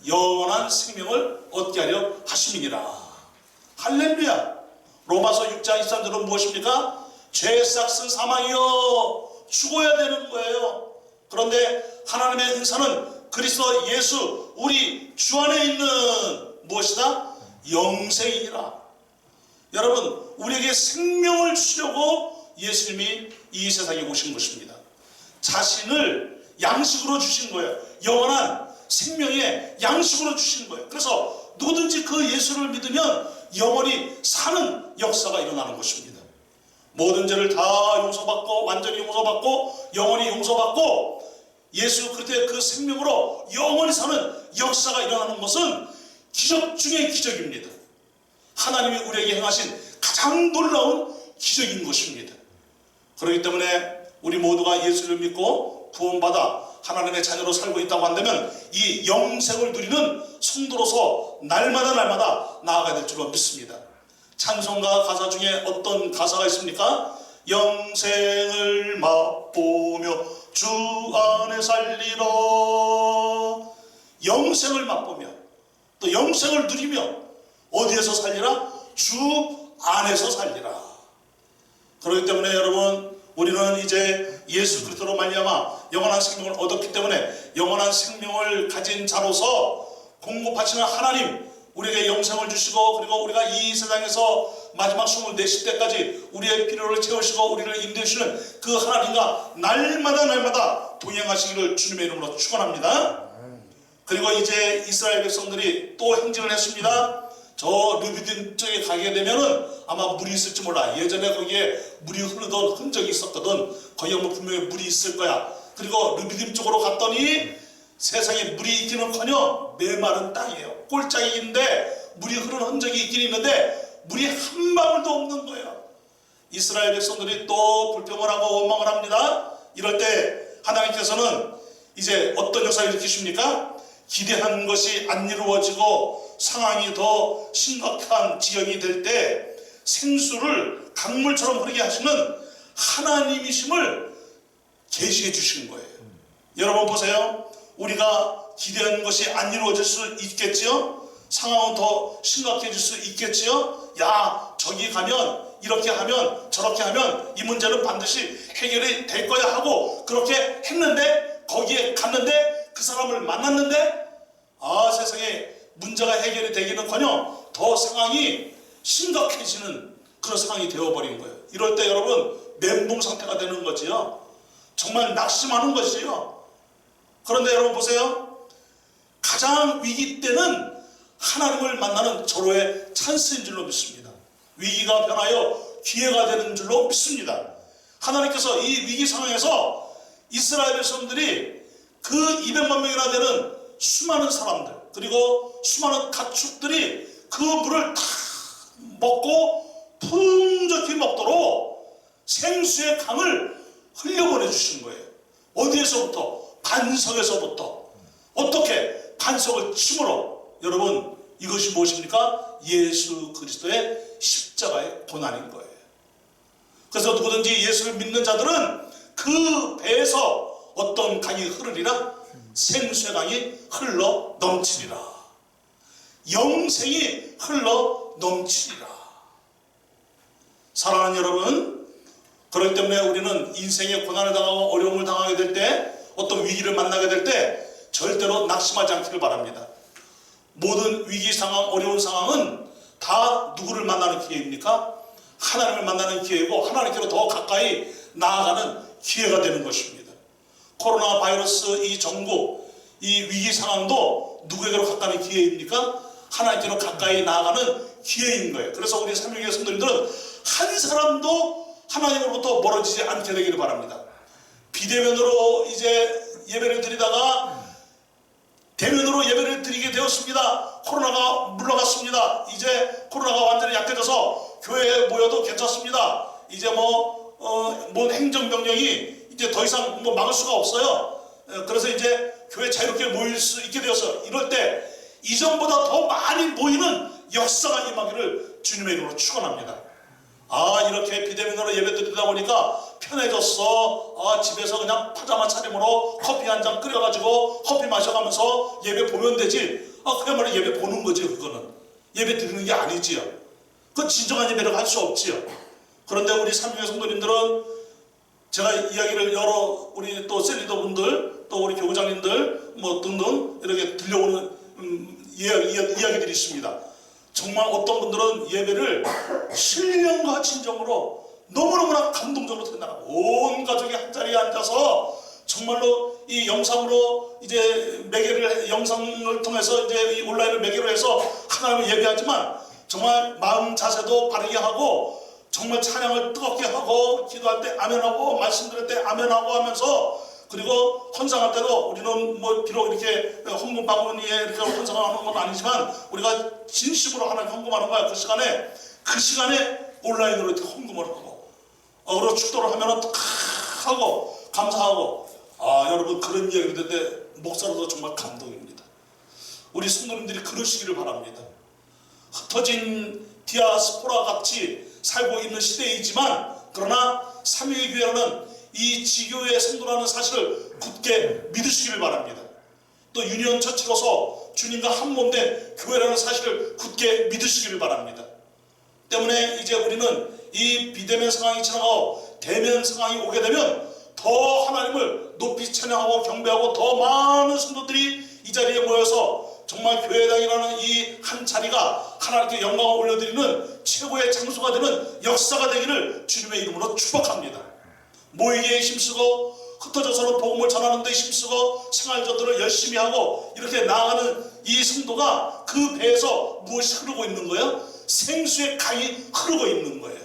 영원한 생명을 얻게 하려 하심이니라. 할렐루야. 로마서 6장 23절은 무엇입니까? 죄 싹슨 사망이요, 죽어야 되는 거예요. 그런데 하나님의 은사는 그리스도 예수 우리 주 안에 있는 무엇이다? 영생이니라. 여러분, 우리에게 생명을 주시려고 예수님이 이 세상에 오신 것입니다. 자신을 양식으로 주신 거예요. 영원한 생명의 양식으로 주신 거예요. 그래서 누구든지 그 예수를 믿으면 영원히 사는 역사가 일어나는 것입니다. 모든 죄를 다 용서받고 완전히 용서받고 영원히 용서받고 예수 그리스도의 그 생명으로 영원히 사는 역사가 일어나는 것은 기적 중의 기적입니다. 하나님이 우리에게 행하신 가장 놀라운 기적인 것입니다. 그렇기 때문에 우리 모두가 예수를 믿고 구원받아 하나님의 자녀로 살고 있다고 한다면 이 영생을 누리는 성도로서 날마다 나아가야 될 줄로 믿습니다. 찬송가 가사 중에 어떤 가사가 있습니까? 영생을 맛보며 주 안에 살리라. 영생을 맛보며 또 영생을 누리며 어디에서 살리라? 주 안에서 살리라. 그렇기 때문에 여러분, 우리는 이제 예수 그리스도로 말미암아 영원한 생명을 얻었기 때문에 영원한 생명을 가진 자로서 공급하시는 하나님, 우리에게 영생을 주시고 그리고 우리가 이 세상에서 마지막 숨을 내쉴 때까지 우리의 필요를 채우시고 우리를 인도해주시는 그 하나님과 날마다 동행하시기를 주님의 이름으로 축원합니다. 그리고 이제 이스라엘 백성들이 또 행진을 했습니다. 저 르비딤 쪽에 가게 되면은 아마 물이 있을지 몰라. 예전에 거기에 물이 흐르던 흔적이 있었거든. 거기 뭐 분명히 물이 있을 거야. 그리고 르비딤 쪽으로 갔더니 세상에 물이 있기는커녕 메마른 땅이에요. 꼴짝이인데 물이 흐르는 흔적이 있긴 있는데 물이 한 방울도 없는 거예요. 이스라엘 백성들이 또 불평을 하고 원망을 합니다. 이럴 때 하나님께서는 이제 어떤 역사를 일으키십니까? 기대한 것이 안 이루어지고 상황이 더 심각한 지경이 될 때 생수를 강물처럼 흐르게 하시는 하나님이심을 계시해 주시는 거예요. 여러분 보세요. 우리가 기대한 것이 안 이루어질 수 있겠지요? 상황은 더 심각해질 수 있겠지요? 야, 저기 가면 이렇게 하면 저렇게 하면 이 문제는 반드시 해결이 될 거야 하고 그렇게 했는데 거기에 갔는데 그 사람을 만났는데 세상에 문제가 해결이 되기는커녕 더 상황이 심각해지는 그런 상황이 되어버린 거예요. 이럴 때 여러분 멘붕 상태가 되는 거지요. 정말 낙심하는 것이요. 그런데 여러분 보세요. 가장 위기 때는 하나님을 만나는 절호의 찬스인 줄로 믿습니다. 위기가 변하여 기회가 되는 줄로 믿습니다. 하나님께서 이 위기 상황에서 이스라엘 백성들이 그 200만 명이나 되는 수많은 사람들 그리고 수많은 가축들이 그 물을 다 먹고 풍족히 먹도록 생수의 강을 흘려보내 주신 거예요. 어디에서부터? 반석에서부터. 어떻게? 반석을 침으로. 여러분 이것이 무엇입니까? 예수 그리스도의 십자가의 고난인 거예요. 그래서 누구든지 예수를 믿는 자들은 그 배에서 어떤 강이 흐르리라? 생수의 강이 흘러 넘치리라. 영생이 흘러 넘치리라. 사랑하는 여러분, 그렇기 때문에 우리는 인생의 고난을 당하고 어려움을 당하게 될 때, 어떤 위기를 만나게 될 때 절대로 낙심하지 않기를 바랍니다. 모든 위기 상황, 어려운 상황은 다 누구를 만나는 기회입니까? 하나님을 만나는 기회이고 하나님께로 더 가까이 나아가는 기회가 되는 것입니다. 코로나 바이러스 이 전국, 이 위기 상황도 누구에게로 가까이 기회입니까? 하나님께로 가까이 나아가는 기회인 거예요. 그래서 우리 삼위교회 성도님들은 한 사람도 하나님으로부터 멀어지지 않게 되기를 바랍니다. 비대면으로 이제 예배를 드리다가 대면으로 예배를 드리게 되었습니다. 코로나가 물러갔습니다. 이제 코로나가 완전히 약해져서 교회에 모여도 괜찮습니다. 이제 뭔 행정명령이 이제 더 이상 막을 수가 없어요. 그래서 이제 교회 자유롭게 모일 수 있게 되어서 이럴 때 이전보다 더 많이 모이는 역사가 임하기를 주님의 이름으로 축원합니다. 이렇게 비대면으로 예배 드리다 보니까 편해졌어. 집에서 그냥 파자마 차림으로 커피 한 잔 끓여가지고 커피 마셔가면서 예배 보면 되지. 그야말로 예배 보는 거지. 그거는 예배 드리는 게 아니지요. 그건 진정한 예배를 할 수 없지요. 그런데 우리 삼위교회 성도님들은 제가 이야기를 여러 우리 또 셀리더 분들 또 우리 교우장님들 등등 이렇게 들려오는 이야기들이 있습니다. 정말 어떤 분들은 예배를 신령과 진정으로 너무너무나 감동적으로 드린다고 온 가족이 한 자리에 앉아서 정말로 이 영상으로 이제 영상을 통해서 이제 이 온라인을 매개로 해서 하나님을 예배하지만 정말 마음 자세도 바르게 하고 정말 찬양을 뜨겁게 하고 기도할 때 아멘하고 말씀 드릴 때 아멘하고 하면서 그리고 헌상할 때도 우리는 비록 이렇게 헌금 바구니에 이렇게 헌상하는 건 아니지만 우리가 진심으로 하나님 헌금하는 거야. 그 시간에 온라인으로 이렇게 헌금을 하고 그리고 축도를 하면 하고 감사하고 여러분 그런 이야기를 듣을 때 목사로도 정말 감동입니다. 우리 성도님들이 그러시기를 바랍니다. 흩어진 디아스포라 같이 살고 있는 시대이지만 그러나 삼위교회는 이 지교의 성도라는 사실을 굳게 믿으시기를 바랍니다. 또 유니온 처치로서 주님과 한 몸 된 교회라는 사실을 굳게 믿으시기를 바랍니다. 때문에 이제 우리는 이 비대면 상황이 지나가고 대면 상황이 오게 되면 더 하나님을 높이 찬양하고 경배하고 더 많은 성도들이 이 자리에 모여서 정말 교회당이라는 이 한 자리가 하나님께 영광을 올려드리는 최고의 장소가 되는 역사가 되기를 주님의 이름으로 축복합니다. 모이기에 힘쓰고 흩어져서는 복음을 전하는 데 힘쓰고 생활전도를 열심히 하고 이렇게 나아가는 이 성도가 그 배에서 무엇이 흐르고 있는 거예요? 생수의 강이 흐르고 있는 거예요.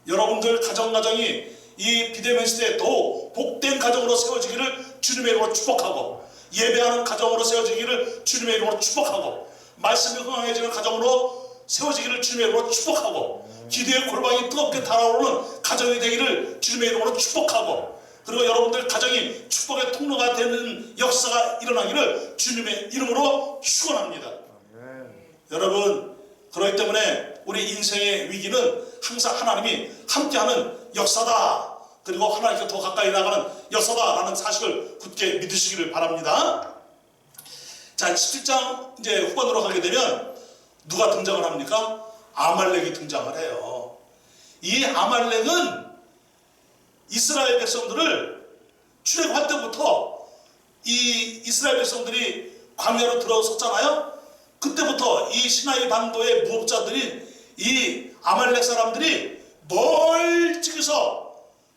여러분들 가정이 이 비대면 시대에 더 복된 가정으로 세워지기를 주님의 이름으로 축복하고, 예배하는 가정으로 세워지기를 주님의 이름으로 축복하고, 말씀이 흥황해지는 가정으로 세워지기를 주님의 이름으로 축복하고, 기도의 골방이 뜨겁게 달아오르는 가정이 되기를 주님의 이름으로 축복하고, 그리고 여러분들 가정이 축복의 통로가 되는 역사가 일어나기를 주님의 이름으로 축원합니다. 여러분, 그렇기 때문에 우리 인생의 위기는 항상 하나님이 함께하는 역사다, 그리고 하나님께 더 가까이 나가는 역사다라는 사실을 굳게 믿으시기를 바랍니다. 자, 17장 이제 후반으로 가게 되면 누가 등장을 합니까? 아말렉이 등장을 해요. 이 아말렉은 이스라엘 백성들을 출애굽할 때부터 이 이스라엘 백성들이 광야로 들어섰잖아요. 그때부터 이 시나이 반도의 무업자들이 이 아말렉 사람들이 멀찍이서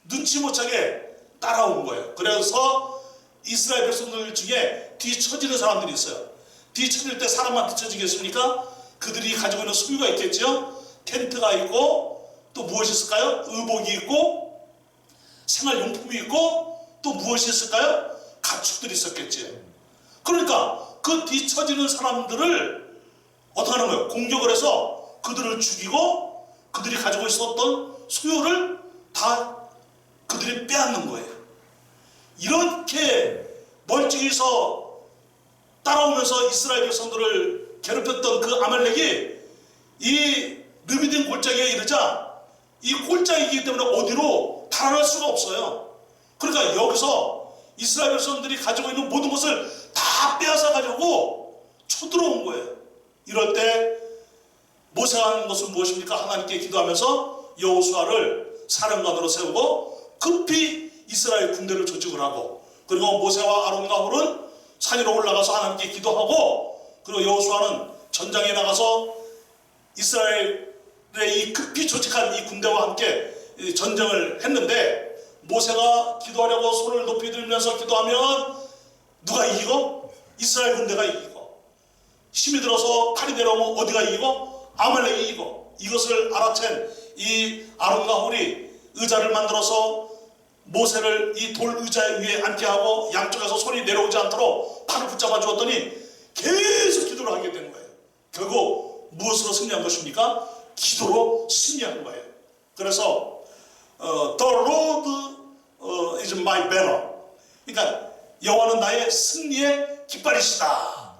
눈치 못 채게 따라온 거예요. 그래서 이스라엘 백성들 중에 뒤처지는 사람들이 있어요. 뒤처질 때 사람만 뒤처지겠습니까? 그들이 가지고 있는 소유가 있겠죠. 텐트가 있고 또 무엇이 있을까요? 의복이 있고 생활용품이 있고 또 무엇이 있을까요? 가축들이 있었겠지요. 그러니까 그 뒤처지는 사람들을 어떻게 하는 거예요? 공격을 해서 그들을 죽이고 그들이 가지고 있었던 소유를 다 그들이 빼앗는 거예요. 이렇게 멀찍이서 따라오면서 이스라엘 백성들을 괴롭혔던 그 아말렉이 이 르비딤 골짜기에 이르자 이 골짜기이기 때문에 어디로 달아날 수가 없어요. 그러니까 여기서 이스라엘 백성들이 가지고 있는 모든 것을 다 빼앗아 가지고 쳐들어온 거예요. 이럴 때 모세가 하는 것은 무엇입니까? 하나님께 기도하면서 여호수아를 사령관으로 세우고 급히 이스라엘 군대를 조직을 하고, 그리고 모세와 아론과 홀은 산 위로 올라가서 하나님께 기도하고, 그리고 여호수아는 전장에 나가서 이스라엘의 이 급히 조직한 이 군대와 함께 전쟁을 했는데, 모세가 기도하려고 손을 높이 들면서 기도하면 누가 이기고? 이스라엘 군대가 이기고, 힘이 들어서 칼이 내려오면 어디가 이기고? 아말렉이 이기고. 이것을 알아챈 이 아론과 홀이 의자를 만들어서 모세를 이 돌 의자 위에 앉게 하고 양쪽에서 손이 내려오지 않도록 팔을 붙잡아 주었더니 계속 기도를 하게 된 거예요. 결국 무엇으로 승리한 것입니까? 기도로 승리한 거예요. 그래서 The Lord is my banner. 그러니까 여호와는 나의 승리의 깃발이시다.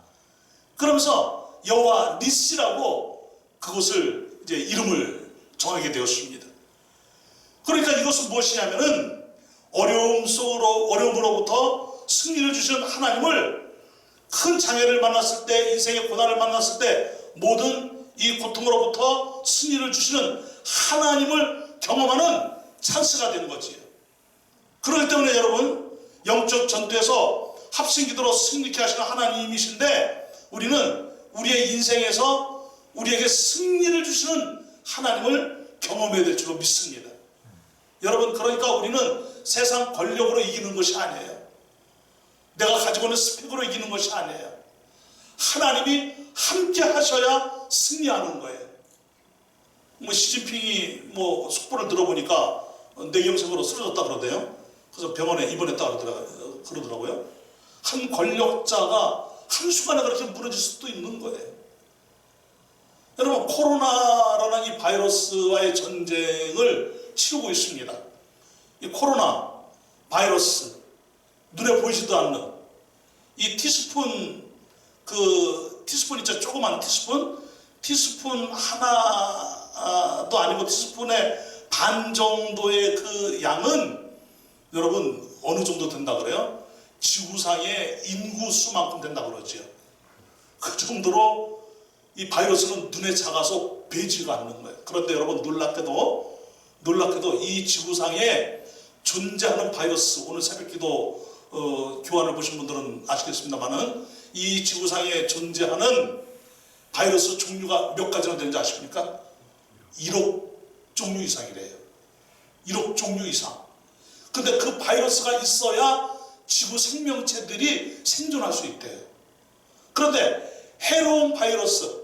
그러면서 여호와 니시라고 그것을 이제 이름을 정하게 되었습니다. 그러니까 이것은 무엇이냐면은 어려움으로부터 승리를 주시는 하나님을, 큰 장애를 만났을 때, 인생의 고난을 만났을 때 모든 이 고통으로부터 승리를 주시는 하나님을 경험하는 찬스가 되는 거지요. 그렇기 때문에 여러분, 영적 전투에서 합심기도로 승리케 하시는 하나님이신데, 우리는 우리의 인생에서 우리에게 승리를 주시는 하나님을 경험해야 될 줄로 믿습니다. 여러분, 그러니까 우리는 세상 권력으로 이기는 것이 아니에요. 내가 가지고 있는 스펙으로 이기는 것이 아니에요. 하나님이 함께 하셔야 승리하는 거예요. 시진핑이 속보를 들어보니까 뇌경색으로 쓰러졌다 그러대요. 그래서 병원에 입원했다 그러더라고요. 한 권력자가 한순간에 그렇게 무너질 수도 있는 거예요. 여러분, 코로나라는 이 바이러스와의 전쟁을 치르고 있습니다. 이 코로나 바이러스, 눈에 보이지도 않는 이 티스푼 있죠? 조그만 티스푼 하나도 아니고 티스푼의 반 정도의 그 양은 여러분 어느 정도 된다 그래요? 지구상의 인구수만큼 된다 그러죠. 그 정도로 이 바이러스는 눈에 작아서 보이지가 않는 거예요. 그런데 여러분, 놀랍게도 이 지구상에 존재하는 바이러스, 오늘 새벽기도 교환을 보신 분들은 아시겠습니다만은 이 지구상에 존재하는 바이러스 종류가 몇 가지나 되는지 아십니까? 1억 종류 이상이래요. 1억 종류 이상. 근데 그 바이러스가 있어야 지구 생명체들이 생존할 수 있대요. 그런데 해로운 바이러스,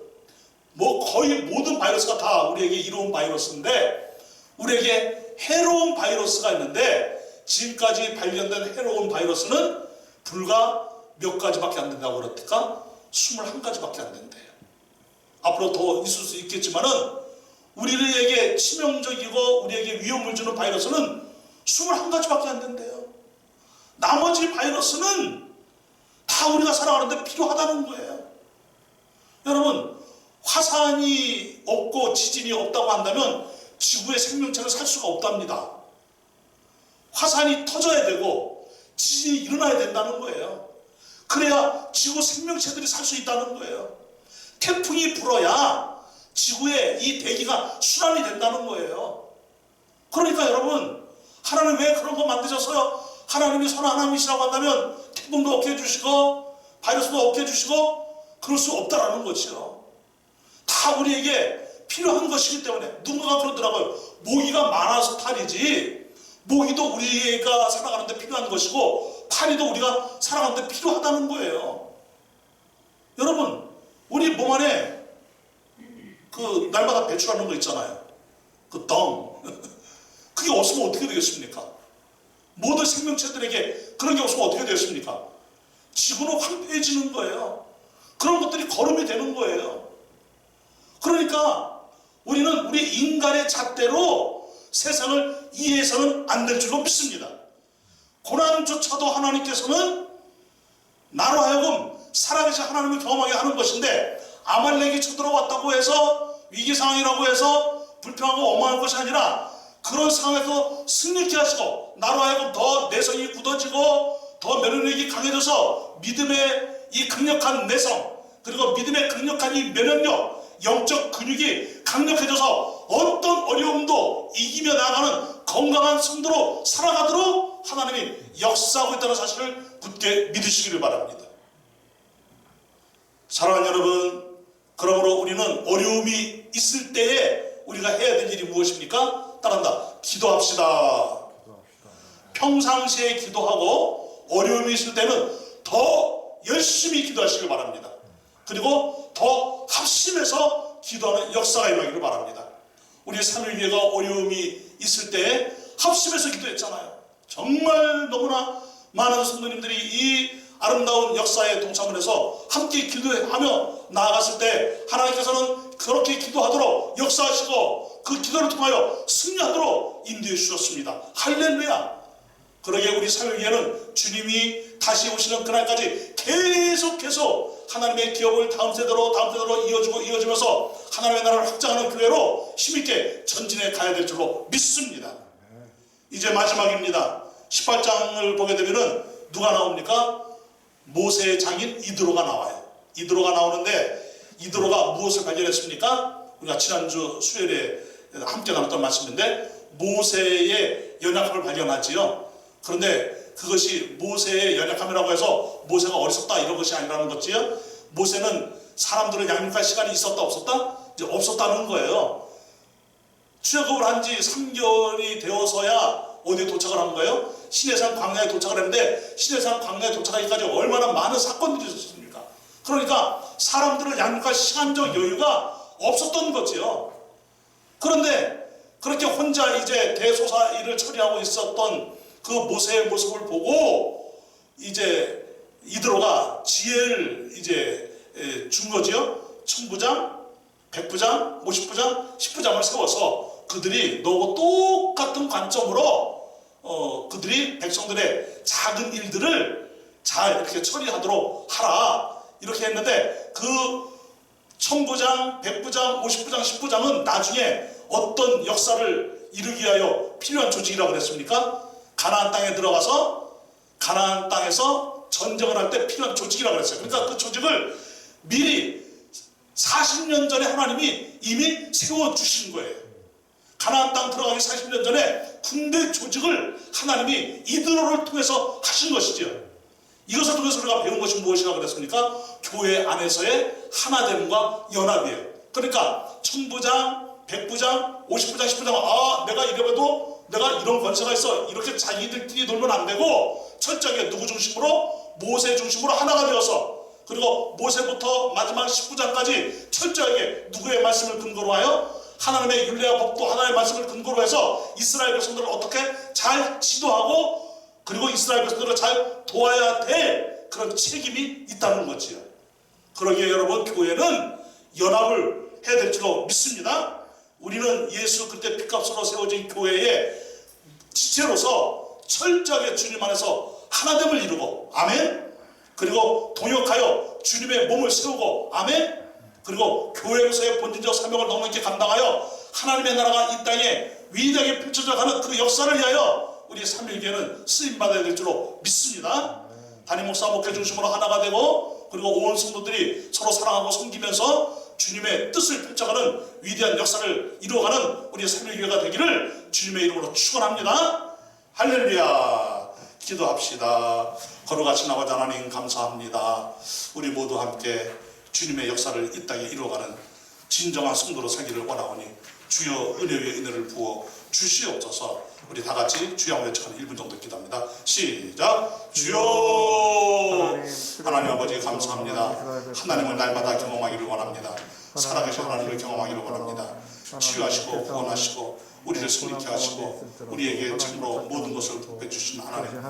뭐 거의 모든 바이러스가 다 우리에게 이로운 바이러스인데, 우리에게 해로운 바이러스가 있는데 지금까지 발견된 해로운 바이러스는 불과 몇 가지밖에 안 된다고 그랬을까? 21가지밖에 안 된대요. 앞으로 더 있을 수 있겠지만은 우리에게 치명적이고 우리에게 위험을 주는 바이러스는 21가지밖에 안 된대요. 나머지 바이러스는 다 우리가 살아가는데 필요하다는 거예요. 여러분, 화산이 없고 지진이 없다고 한다면 지구의 생명체는 살 수가 없답니다. 화산이 터져야 되고 지진이 일어나야 된다는 거예요. 그래야 지구 생명체들이 살 수 있다는 거예요. 태풍이 불어야 지구의 이 대기가 순환이 된다는 거예요. 그러니까 여러분, 하나님 왜 그런 거 만드셨어요? 하나님이 선한 하나님이시라고 한다면 태풍도 없게 해주시고 바이러스도 없게 해주시고 그럴 수 없다라는 거죠. 다 우리에게 필요한 것이기 때문에. 누군가가 그러더라고요. 모기가 많아서 탈이지, 모기도 우리가 살아가는데 필요한 것이고 파리도 우리가 살아가는데 필요하다는 거예요. 여러분, 우리 몸 안에 그 날마다 배출하는 거 있잖아요. 그 덩. 그게 없으면 어떻게 되겠습니까? 모든 생명체들에게 그런 게 없으면 어떻게 되겠습니까? 지구는 황폐해지는 거예요. 그런 것들이 거름이 되는 거예요. 그러니까 우리는 우리 인간의 잣대로 세상을 이해해서는 안 될 줄로 믿습니다. 고난조차도 하나님께서는 나로 하여금 살아계신 하나님을 경험하게 하는 것인데, 아말렉이 쳐들어왔다고 해서 위기상황이라고 해서 불평하고 원망할 것이 아니라 그런 상황에서 승리케 하시고 나로 하여금 더 내성이 굳어지고 더 면역력이 강해져서 믿음의 이 강력한 내성, 그리고 믿음의 강력한 이 면역력, 영적 근육이 강력해져서 어떤 어려움도 이기며 나아가는 건강한 성도로 살아가도록 하나님이 역사하고 있다는 사실을 굳게 믿으시기를 바랍니다. 사랑하는 여러분, 그러므로 우리는 어려움이 있을 때에 우리가 해야 될 일이 무엇입니까? 따라한다. 기도합시다. 평상시에 기도하고 어려움이 있을 때는 더 열심히 기도하시길 바랍니다. 그리고 더 합심해서 기도하는 역사가 일어나기를 바랍니다. 우리 삼일교회가 어려움이 있을 때 합심해서 기도했잖아요. 정말 너무나 많은 성도님들이 이 아름다운 역사에 동참을 해서 함께 기도하며 나아갔을 때 하나님께서는 그렇게 기도하도록 역사하시고 그 기도를 통하여 승리하도록 인도해 주셨습니다. 할렐루야. 그러게 우리 삼일교회는 주님이 다시 오시는 그날까지 계속 하나님의 기업을 다음 세대로 이어지면서 하나님의 나라를 확장하는 교회로 힘있게 전진해 가야 될 줄로 믿습니다. 이제 마지막입니다. 18장을 보게 되면은 누가 나옵니까? 모세의 장인 이드로가 나와요. 이드로가 나오는데 이드로가 무엇을 발견했습니까? 우리가 지난주 수요일에 함께 나눴던 말씀인데 모세의 연약함을 발견하지요. 그런데 그것이 모세의 연약함이라고 해서 모세가 어리석다 이런 것이 아니라는 거지요. 모세는 사람들을 양육할 시간이 있었다 없었다? 이제 없었다는 거예요. 출애굽을 한 지 3개월이 되어서야 어디에 도착을 한 거예요? 시내산 광야에 도착을 했는데 시내산 광야에 도착하기까지 얼마나 많은 사건들이 있었습니까? 그러니까 사람들을 양육할 시간적 여유가 없었던 거지요. 그런데 그렇게 혼자 이제 대소사 일을 처리하고 있었던 그 모세의 모습을 보고 이제 이드로가 지혜를 이제 준 거지요. 천부장, 백부장, 50부장, 10부장을 세워서 그들이 너하고 똑같은 관점으로 그들이 백성들의 작은 일들을 잘 이렇게 처리하도록 하라 이렇게 했는데 그 천부장, 백부장, 50부장, 10부장은 나중에 어떤 역사를 이루기 위하여 필요한 조직이라고 그랬습니까? 가나안 땅에 들어가서 가나안 땅에서 전쟁을 할 때 필요한 조직이라고 그랬어요. 그러니까 그 조직을 미리 40년 전에 하나님이 이미 세워주신 거예요. 가나안 땅 들어가기 40년 전에 군대 조직을 하나님이 이드로를 통해서 하신 것이죠. 이것을 통해서 우리가 배운 것이 무엇이라 그랬습니까? 교회 안에서의 하나됨과 연합이에요. 그러니까 천부장, 백부장, 50부장, 10부장 내가 이래봬도 내가 이런 권세가 있어 이렇게 자기들끼리 놀면 안 되고 철저하게 누구 중심으로? 모세 중심으로 하나가 되어서 그리고 모세부터 마지막 19장까지 철저하게 누구의 말씀을 근거로 하여 하나님의 율례와 법도 하나님의 말씀을 근거로 해서 이스라엘 백성들을 어떻게 잘 지도하고 그리고 이스라엘 백성들을 잘 도와야 될 그런 책임이 있다는 거지요. 그러기에 여러분 교회는 연합을 해야 될 줄로 믿습니다. 우리는 예수 그때 피값으로 세워진 교회의 지체로서 철저하게 주님 안에서 하나됨을 이루고 아멘. 그리고 동역하여 주님의 몸을 세우고 아멘. 그리고 교회로서의 본질적 사명을 넉넉히 감당하여 하나님의 나라가 이 땅에 위대하게 펼쳐져 가는 그 역사를 위하여 우리 삼일교회는 쓰임받아야 될 줄로 믿습니다. 담임 목사 목회 중심으로 하나가 되고 그리고 온 성도들이 서로 사랑하고 섬기면서 주님의 뜻을 펼쳐가는 위대한 역사를 이루어가는 우리 삼일교회가 되기를 주님의 이름으로 축원합니다. 할렐루야. 기도합시다. 거룩하신 아버지 하나님 감사합니다. 우리 모두 함께 주님의 역사를 이 땅에 이루어가는 진정한 성도로 살기를 원하오니 주여 은혜 위에 은혜를 부어 주시옵소서. 우리 다 같이 주여 한번 외쳐가는 1분 정도 기도합니다. 시작. 주여 하나님 아버지 감사합니다. 하나님을 날마다 경험하기를 원합니다. 살아계신 하나님을 경험하기를 원합니다. 치유하시고 구원하시고 우리를 승리케 하시고 우리에게 참으로 모든 것을 베주신 하나님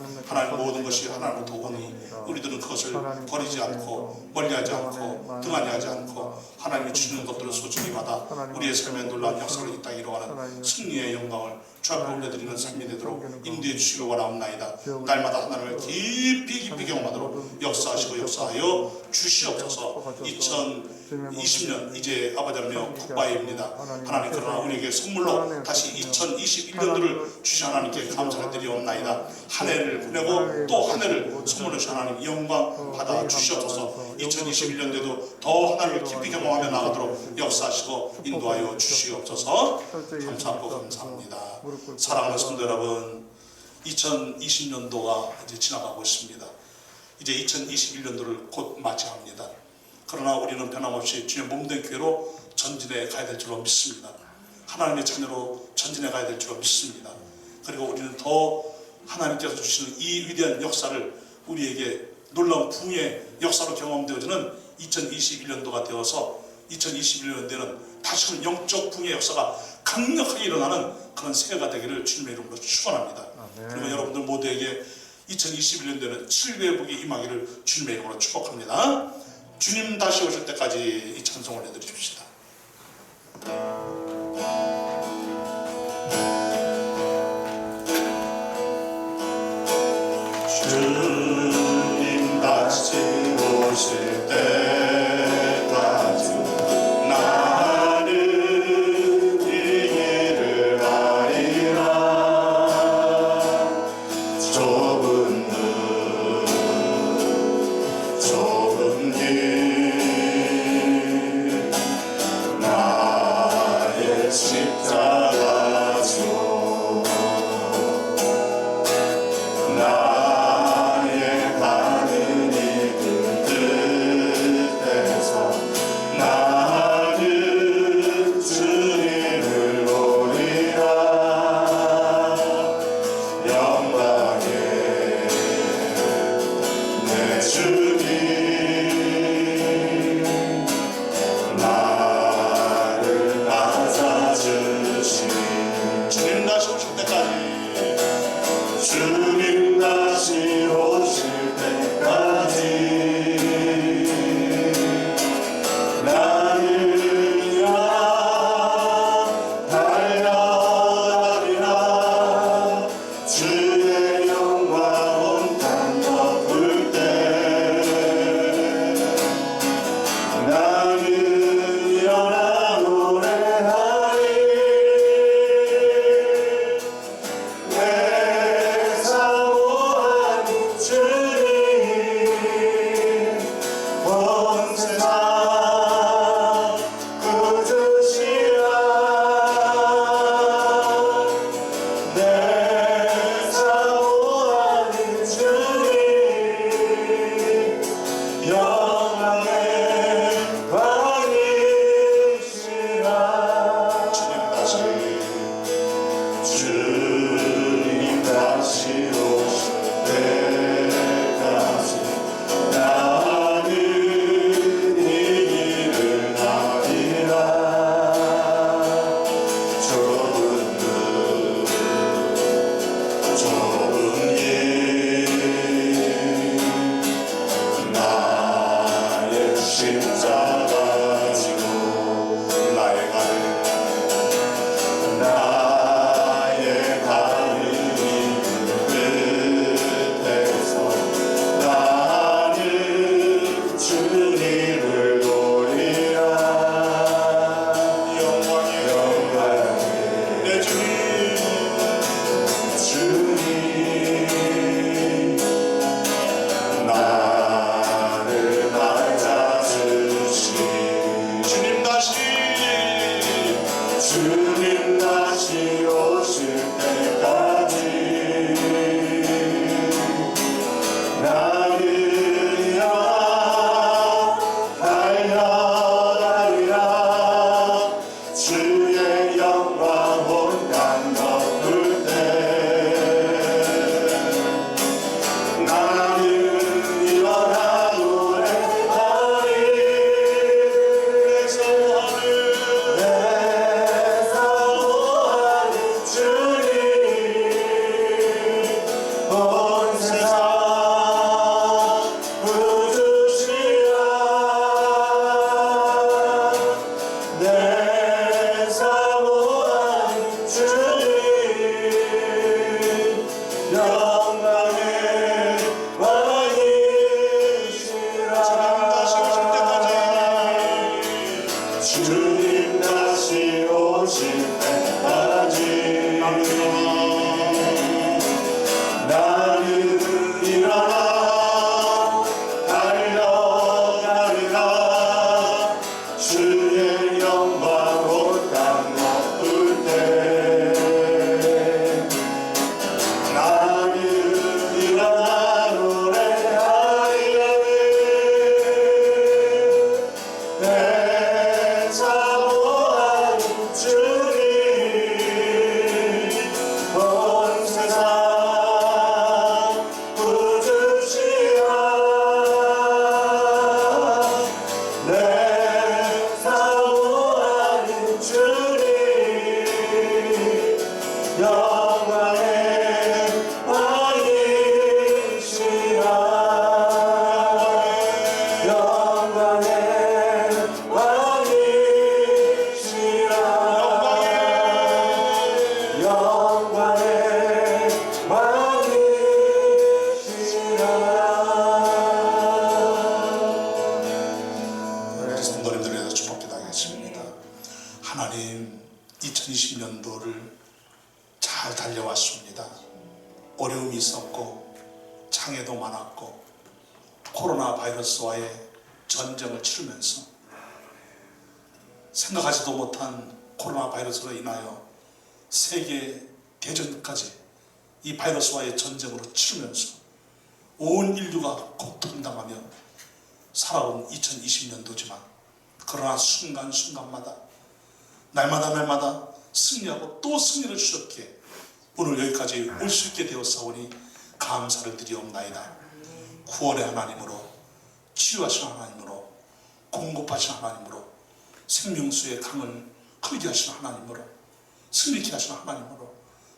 모든 것이 하나님을 도우니 우리들은 그것을 버리지 않고 멀리하지 않고 등한히하지 않고 하나님이 주시는 것들을 소중히 받아 우리의 삶의 놀라운 역사를 이 땅에 이루어가는 승리의 영광을 주 앞에 올려드리는 삶이 되도록 인도해 주시길 원하옵나이다. 날마다 하나님을 깊이 경험하도록 역사하여 주시옵소서. 2020년 이제 아버지 하나님 굿바이입니다. 하나님 그러나 우리에게 선물로 다시 2021년도를 주신 하나님께 감사를 드리옵나이다. 한 해를 보내고 또 한 해를 선물로 주신 하나님 영광 받아 주시옵소서. 2021년도에도 더 하나님을 깊이 경험하며 나가도록 역사하시고 인도하여 주시옵소서. 감사하고 감사합니다. 사랑하는 성도 여러분, 2020년도가 이제 지나가고 있습니다. 이제 2021년도를 곧 맞이합니다. 그러나 우리는 변함없이 주의 몸된 교회로 전진해 가야 될 줄로 믿습니다. 하나님의 자녀로 전진해 가야 될 줄로 믿습니다. 그리고 우리는 더 하나님께서 주시는 이 위대한 역사를 우리에게 놀라운 부흥의 역사로 경험되어지는 2021년도가 되어서 2021년도에는 다시금 영적 부흥의 역사가 강력하게 일어나는 그런 새해가 되기를 주님의 이름으로 축원합니다. 그리고 여러분들 모두에게 2021년도에는 7배의 복이 임하기를 주님의 이름으로 축복합니다. 주님 다시 오실 때까지 이 찬송을 해드립시다. 주님 다시 오실 때까지 나는 이 길을 가리라. 좁은 길 나의 십자가 줘 나의 가는 이 길들 영광의 왕이시라. 주님 다시 오실 때까지 나는 이 길을 가리라. 좁은 길 나의 십자가 지고 나의 가는 이 끝에서 나는 주님을 노리라. 영광의 내 주님 나를 맞아주시. 주님 다시 오실 때까지 나는 달려가리라. 주의 영광 온 땅 덮을 때 나는 일어나 노래하리. 내 사모하는 주님 온 세상 부주시라. 내 사모하는 주님 영광의 왕이시라. 주님 다시 오실 때까지 나는 일어나 달려가리라. 주의 영광 온 땅 덮을 때 나는 일어나 노래하리. 내 사모하는 주님 온 세상 부주시라. 내 사모하는 주님 영광의 왕이시라. 영광의 왕이시라. 영광의 왕이시라. 성도님들 위해서 축복 기도하겠습니다. 하나님, 2020년도를 잘 달려왔습니다. 어려움이 있었고 장애도 많았고 코로나 바이러스와의 전쟁을 치르면서 생각하지도 못한 코로나 바이러스로 인하여 세계 대전까지 이 바이러스와의 전쟁으로 치르면서 온 인류가 고통당하며 살아온 2020년도지만 그러나 순간순간마다 날마다 승리하고 또 승리를 주셨기에 오늘 여기까지 올 수 있게 되었사오니 감사를 드리옵나이다. 구원의 하나님으로, 치유하신 하나님으로, 공급하신 하나님으로, 생명수의 강을 흐르게 하신 하나님으로, 승리케 하신 하나님으로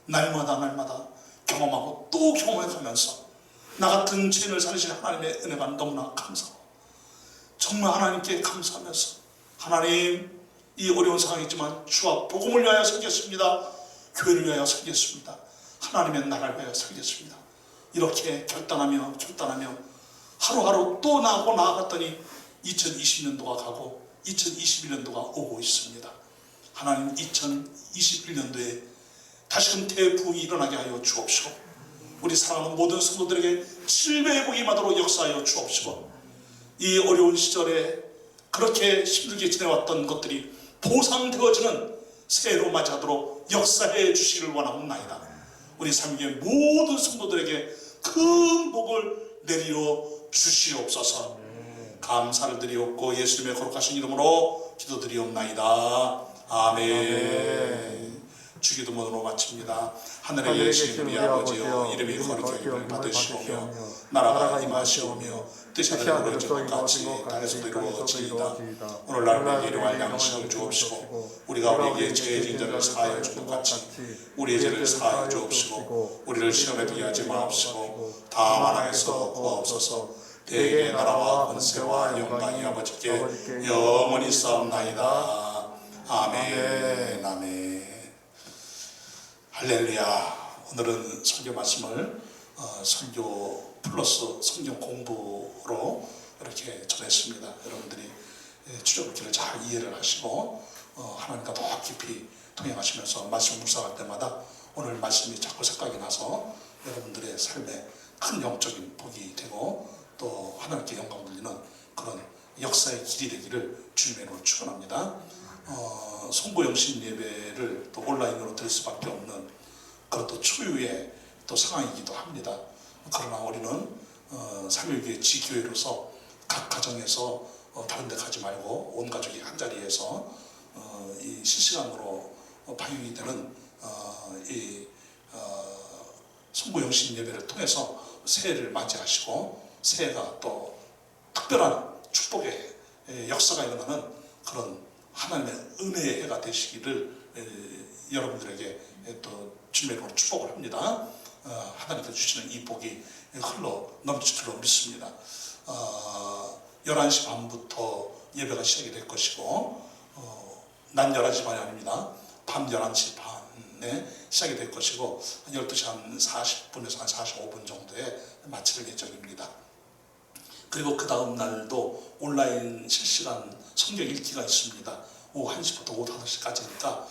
날마다 경험하고 또 경험해가면서 나 같은 죄인을 살리신 하나님의 은혜가 너무나 감사하고 정말 하나님께 감사하면서 하나님, 이 어려운 상황이지만 주와 복음을 위하여 살겠습니다. 교회를 위하여 살겠습니다. 하나님의 나라를 위하여 살겠습니다. 이렇게 결단하며 하루하루 또 나아갔더니 2020년도가 가고 2021년도가 오고 있습니다. 하나님, 2021년도에 다시금 대부흥이 일어나게 하여 주옵시고 우리 사랑하는 모든 성도들에게 7배의 복이 임하도록 역사하여 주옵시고 이 어려운 시절에 그렇게 힘들게 지내왔던 것들이 보상되어지는 새해로 맞이하도록 역사해 주시기를 원하옵나이다. 우리 삼위의 모든 성도들에게 큰 복을 내리어 주시옵소서. 감사를 드리옵고 예수님의 거룩하신 이름으로 기도드리옵나이다. 아멘. 주기도문으로 마칩니다. 하늘에 계신 우리 아버지여, 이름이 거룩히 여김을 받으시오며 나라가 임하시오며 뜻이 하늘에 이루어진 것 같이 땅에서도 이루어지이다. 오늘날 우리에게 일용할 양식을 주옵시고 우리가 우리에게 죄진 자를 사하여 준 것 같이 우리의 죄를 사하여 주옵시고 우리를 시험에 들게 하지 마옵시고 다만 악에서 구하옵소서. 대개의 나라와 권세와 영광이 아버지께 영원히 있사옵나이다. 아멘. 아멘. 할렐루야. 오늘은 설교 말씀을 설교 플러스 성경 공부로 이렇게 전했습니다. 여러분들이 출애굽기를 잘 이해를 하시고 하나님과 더 깊이 동행하시면서 말씀 묵상할 때마다 오늘 말씀이 자꾸 생각이 나서 여러분들의 삶에 큰 영적인 복이 되고 또 하나님께 영광 돌리는 그런 역사의 길이 되기를 주님의 이름으로 축원합니다. 송구영신 예배를 또 온라인으로 드릴 수밖에 없는 그런 또 초유의 또 상황이기도 합니다. 그러나 우리는 삼일교회 지교회로서 각 가정에서 다른 데 가지 말고 온 가족이 한 자리에서 이 실시간으로 방영이 되는 이 송구영신 예배를 통해서 새해를 맞이하시고 새해가 또 특별한 축복의 역사가 일어나는 그런 하나님의 은혜의 해가 되시기를 여러분들에게 또 주님의 이름으로 축복을 합니다. 하나님께서 주시는 이 복이 흘러 넘칠 줄로 믿습니다. 11시 반부터 예배가 시작이 될 것이고 낮 11시 반이 아닙니다. 밤 11시 반에 시작이 될 것이고 한 12시 한 40분에서 한 45분 정도에 마칠 예정입니다. 그리고 그 다음 날도 온라인 실시간 성경 읽기가 있습니다. 오후 1시부터 오후 5시까지니까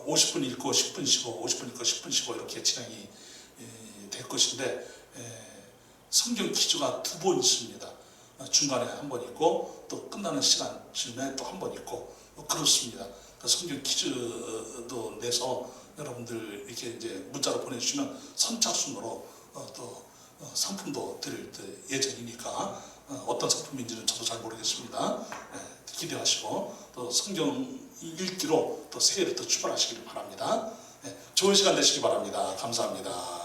50분 읽고 10분 쉬고 50분 읽고 10분 쉬고 이렇게 진행이 될 것인데 성경 퀴즈가 2번 있습니다. 중간에 한 번 있고 또 끝나는 시간쯤에 또 한 번 있고 그렇습니다. 성경 퀴즈도 내서 여러분들 이렇게 이제 문자로 보내주시면 선착순으로 또 상품도 드릴 예정이니까 어떤 상품인지는 저도 잘 모르겠습니다. 기대하시고 또 성경 읽기로 또 새해를 또 출발하시길 바랍니다. 좋은 시간 되시기 바랍니다. 감사합니다.